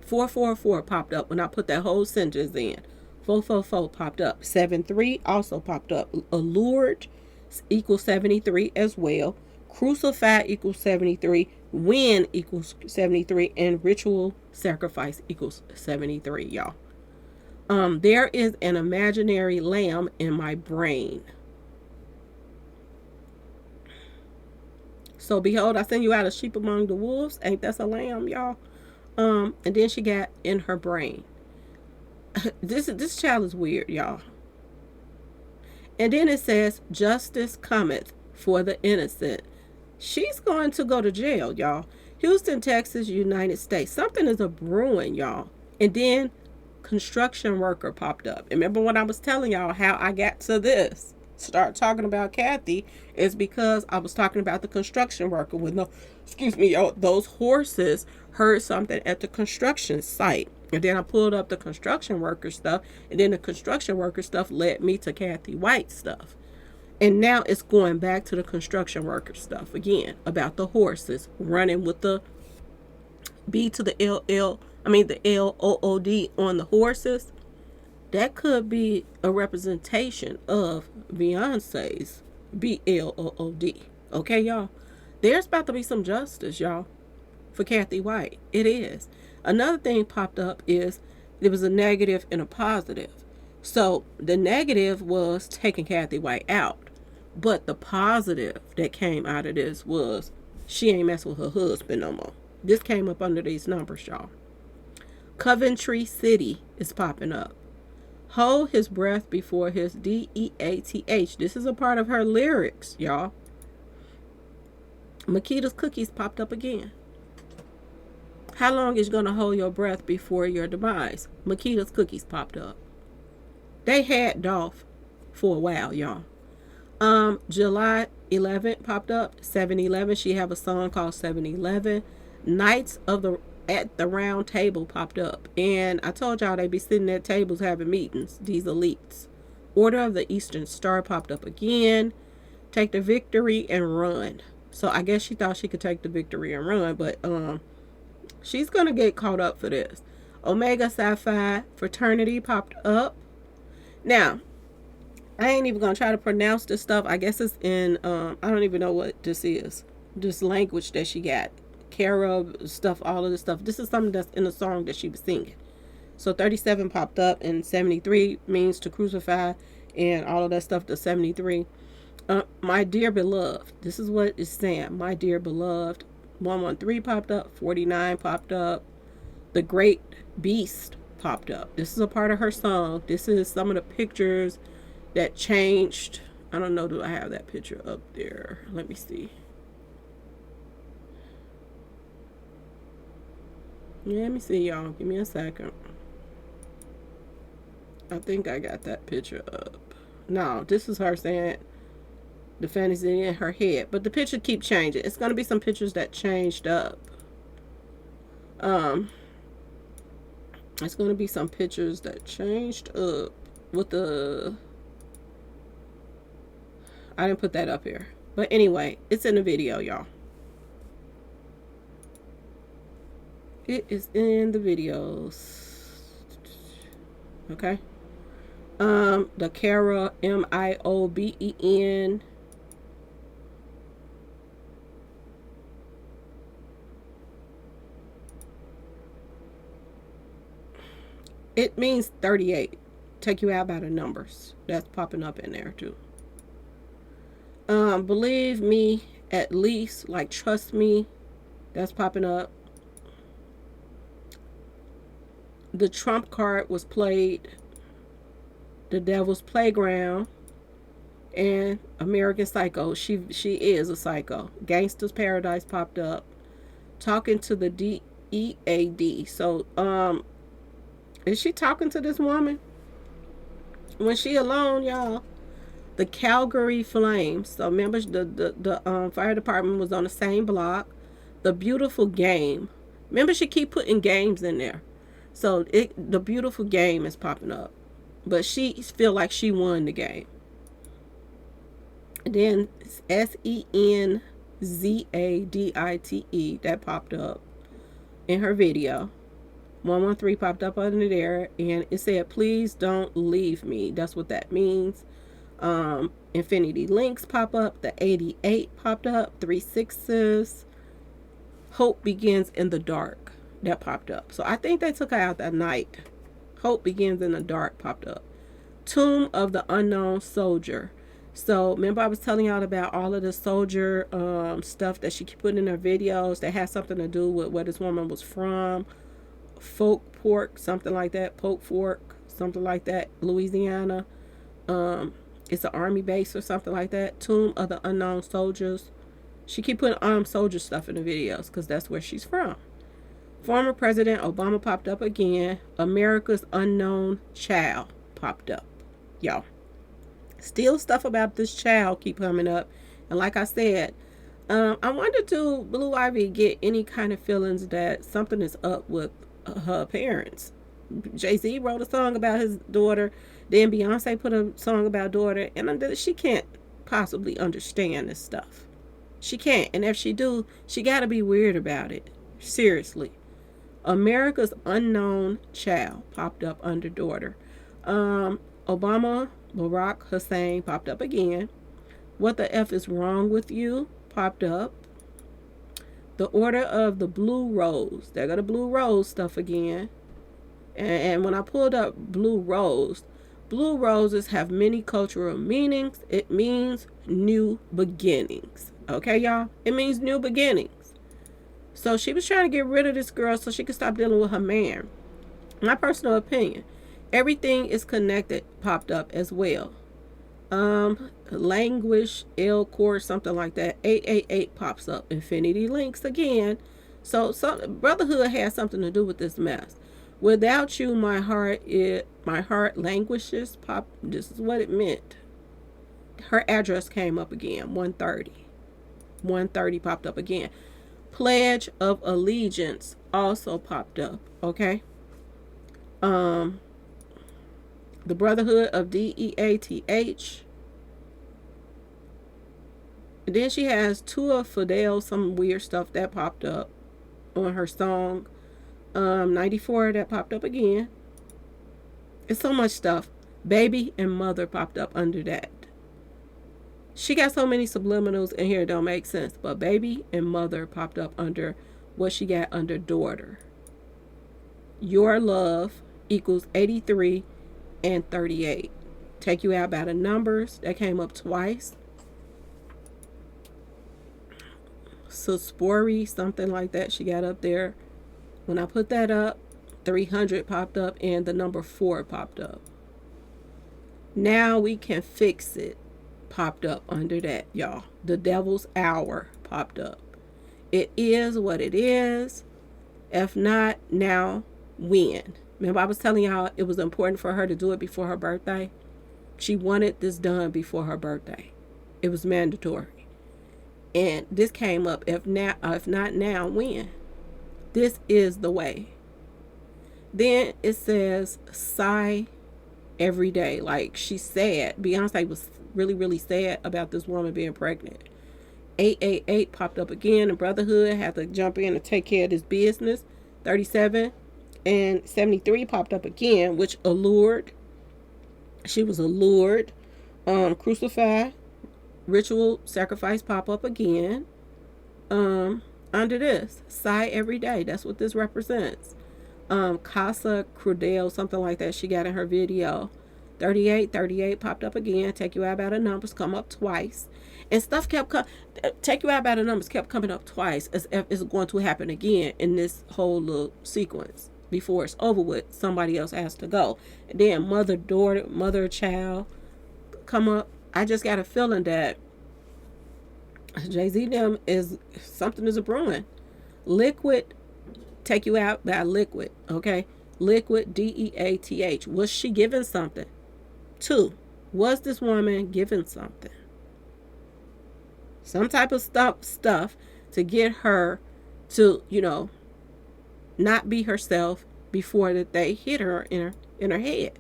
444 popped up when I put that whole sentence in. 444 popped up. 73 also popped up. Allured equals 73 as well. Crucified equals 73. Win equals 73. And ritual sacrifice equals 73, y'all. There is an imaginary lamb in my brain. So behold, I send you out a sheep among the wolves. Ain't that a lamb, y'all? And then she got in her brain. This child is weird, y'all. And then it says, justice cometh for the innocent. She's going to go to jail, y'all. Houston, Texas, United States. Something is a brewing, y'all. And then construction worker popped up. Remember when I was telling y'all how I got to this? Start talking about Cathy is because I was talking about the construction worker with those horses heard something at the construction site. And then I pulled up the construction worker stuff, and then the construction worker stuff led me to Cathy White stuff. And now it's going back to the construction worker stuff again about the horses running with the B to the the LOOD on the horses. That could be a representation of Beyonce's BLOOD. Okay, y'all? There's about to be some justice, y'all, for Cathy White. It is. Another thing popped up is There was a negative and a positive. So the negative was taking Cathy White out. But the positive that came out of this was she ain't messing with her husband no more. This came up under these numbers, y'all. Coventry City is popping up. Hold his breath before his DEATH. This is a part of her lyrics, y'all. Makita's cookies popped up again. How long is you going to hold your breath before your demise? Makita's cookies popped up. They had Dolph for a while, y'all. July 11th popped up. 7-Eleven. She have a song called 7-Eleven. Knights of the at the round table popped up. And I told y'all they be sitting at tables having meetings. These elites. Order of the Eastern Star popped up again. Take the victory and run. So I guess she thought she could take the victory and run. But she's going to get caught up for this. Omega Psi Fraternity popped up. Now, I ain't even going to try to pronounce this stuff. I guess it's in, I don't even know what this is. This language that she got. Carib stuff, all of this stuff. This is something that's in the song that she was singing. So 37 popped up, and 73 means to crucify, and all of that stuff to 73. My dear beloved. This is what it's saying. My dear beloved. 113 popped up. 49 popped up. The Great Beast popped up. This is a part of her song. This is some of the pictures that changed. I don't know, do I have that picture up there? Let me see. Yeah, let me see, y'all. Give me a second. I think I got that picture up. No, this is her saying the fantasy in her head. But the picture keep changing. It's going to be some pictures that changed up. It's going to be some pictures that changed up with the... I didn't put that up here. But anyway, it's in the video, y'all. It is in the videos. Okay. The Kara, Mioben. It means 38. Take you out by the numbers. That's popping up in there too. Believe me, at least, like trust me. That's popping up. The Trump card was played. The Devil's Playground. And American Psycho. She is a psycho. Gangster's Paradise popped up. Talking to the DEAD. So, is she talking to this woman? When she alone, y'all. The Calgary Flames. So remember the fire department was on the same block. The Beautiful Game. Remember she keep putting games in there. So the Beautiful Game is popping up. But she feel like she won the game. And then SENZADITE that popped up in her video. 113 popped up under there, and it said, please don't leave me. That's what that means. Infinity Links pop up. The 88 popped up. 3 6s. Hope Begins in the Dark. That popped up. So I think they took her out that night. Hope Begins in the Dark popped up. Tomb of the Unknown Soldier. So remember I was telling y'all about all of the soldier stuff that she put in her videos that had something to do with where this woman was from. Folk Pork, something like that. Poke Fork, something like that. Louisiana. It's an army base or something like that. Tomb of the Unknown Soldiers. She keep putting armed soldier stuff in the videos because that's where she's from. Former President Obama popped up again. America's Unknown Child popped up. Y'all. Still stuff about this child keep coming up. And like I said, I wonder, do Blue Ivy get any kind of feelings that something is up with her parents? Jay-Z wrote a song about his daughter. Then Beyonce put a song about daughter. And she can't possibly understand this stuff. She can't. And if she do, she got to be weird about it. Seriously. America's Unknown Child popped up under daughter. Obama, Barack Hussein popped up again. What the F is wrong with you popped up. The Order of the Blue Rose. They got a Blue Rose stuff again. And when I pulled up blue rose, blue roses have many cultural meanings. It means new beginnings. Okay, y'all? It means new beginnings. So she was trying to get rid of this girl so she could stop dealing with her man. My personal opinion, everything is connected popped up as well. Languish, L core, something like that. 888 pops up. Infinity links again. So brotherhood has something to do with this mess. Without you, my heart languishes. Pop. This is what it meant. Her address came up again. 130. 130 popped up again. Pledge of Allegiance also popped up. Okay. The Brotherhood of DEATH. And then she has two of Fidel, some weird stuff that popped up on her song. 94 that popped up again. It's so much stuff. Baby and mother popped up under that. She got so many subliminals in here, it don't make sense. But baby and mother popped up under what she got under daughter. Your love equals 83 and 38. Take you out by the numbers. That came up twice. Suspori, something like that, she got up there. When I put that up, 300 popped up and the number 4 popped up. Now we can fix it. Popped up under that, y'all. The devil's hour popped up. It is what it is. If not, now when? Remember I was telling y'all it was important for her to do it before her birthday? She wanted this done before her birthday. It was mandatory. And this came up, if not now, when? This is the way. Then it says, sigh every day. Like she's sad. Beyonce was really, really sad about this woman being pregnant. 888 popped up again. And Brotherhood had to jump in and take care of this business. 37 and 73 popped up again, which allured. She was allured. Crucify. Ritual sacrifice pop up again. Under this, sigh every day. That's what this represents. Casa Crudel, something like that, she got in her video. 38 popped up again. Take you out by the numbers, come up twice. And stuff kept take you out by the numbers kept coming up twice, as if it's going to happen again in this whole little sequence. Before it's over with, somebody else has to go. And then mother, daughter, mother, child come up. I just got a feeling that Jay-Z them is something is a brewing. Liquid, take you out by liquid, okay? Liquid, DEATH. Was she given something? 2, was this woman given something? Some type of stuff to get her to, not be herself before that they hit her in her head.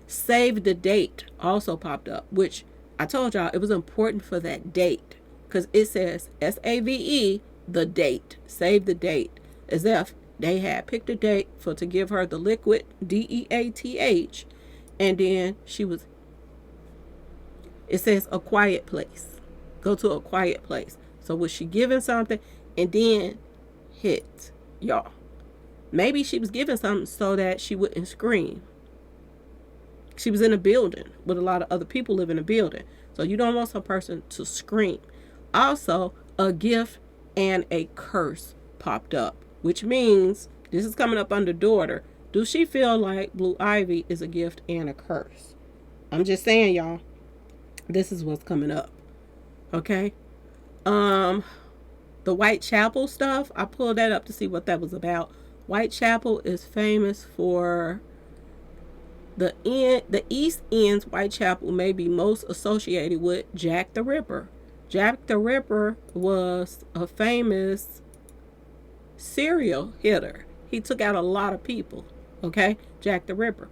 Save the date also popped up, which I told y'all it was important for that date because it says SAVE, the date. Save the date, as if they had picked a date to give her the liquid, DEATH, and then it says a quiet place. Go to a quiet place. So was she given something and then hit, y'all? Maybe she was given something so that she wouldn't scream. She was in a building with a lot of other people live in a building. So you don't want some person to scream. Also, a gift and a curse popped up, which means this is coming up under daughter. Do she feel like Blue Ivy is a gift and a curse? I'm just saying, y'all. This is what's coming up. Okay? The Whitechapel stuff, I pulled that up to see what that was about. Whitechapel is famous for the East End's Whitechapel may be most associated with Jack the Ripper. Jack the Ripper was a famous serial hitter. He took out a lot of people. Okay? Jack the Ripper.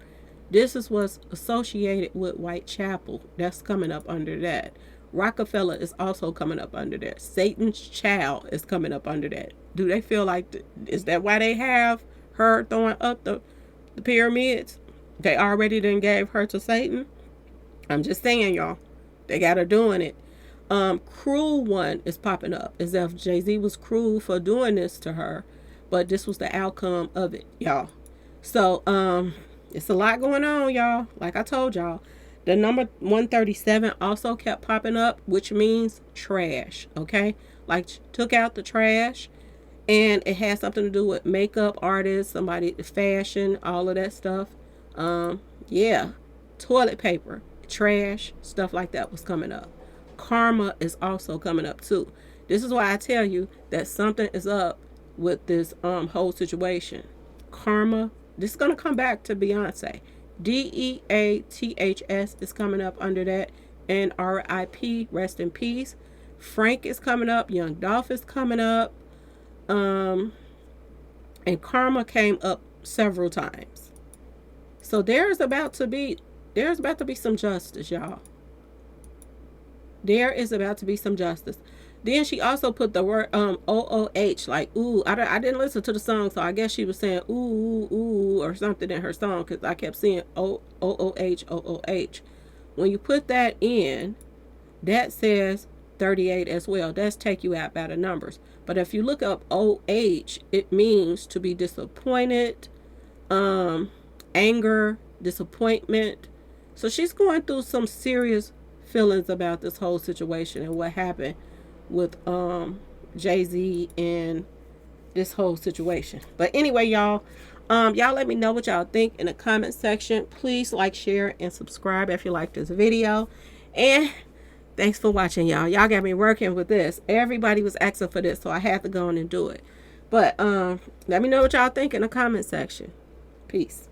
This is what's associated with Whitechapel. That's coming up under that. Rockefeller is also coming up under that. Satan's child is coming up under that. Do they feel like, is that why they have her throwing up the pyramids? They already done gave her to Satan? I'm just saying, y'all. They got her doing it. Cruel one is popping up, as if Jay-Z was cruel for doing this to her. But this was the outcome of it, y'all. So, it's a lot going on, y'all. Like I told y'all, the number 137 also kept popping up, which means trash. Okay, like took out the trash, and it has something to do with makeup artists, somebody, fashion, all of that stuff. Yeah, toilet paper, trash, stuff like that was coming up. Karma is also coming up too. This is why I tell you that something is up with this whole situation. Karma. This is gonna come back to Beyonce. Deaths is coming up under that, and RIP, rest in peace. Frank is coming up. Young Dolph is coming up. Um, and karma came up several times. So there's about to be some justice, y'all. There is about to be some justice. Then she also put the word OOH, like ooh. I didn't listen to the song, so I guess she was saying ooh ooh or something in her song, because I kept seeing OOH. When you put that in, that says 38 as well. That's take you out by the numbers. But if you look up OH, it means to be disappointed, anger, disappointment. So she's going through some serious feelings about this whole situation and what happened with Jay-Z and this whole situation. But anyway, y'all let me know what y'all think in the comment section. Please like, share, and subscribe if you like this video. And thanks for watching, y'all. Y'all got me working with this. Everybody was asking for this, so I had to go on and do it. But let me know what y'all think in the comment section. Peace.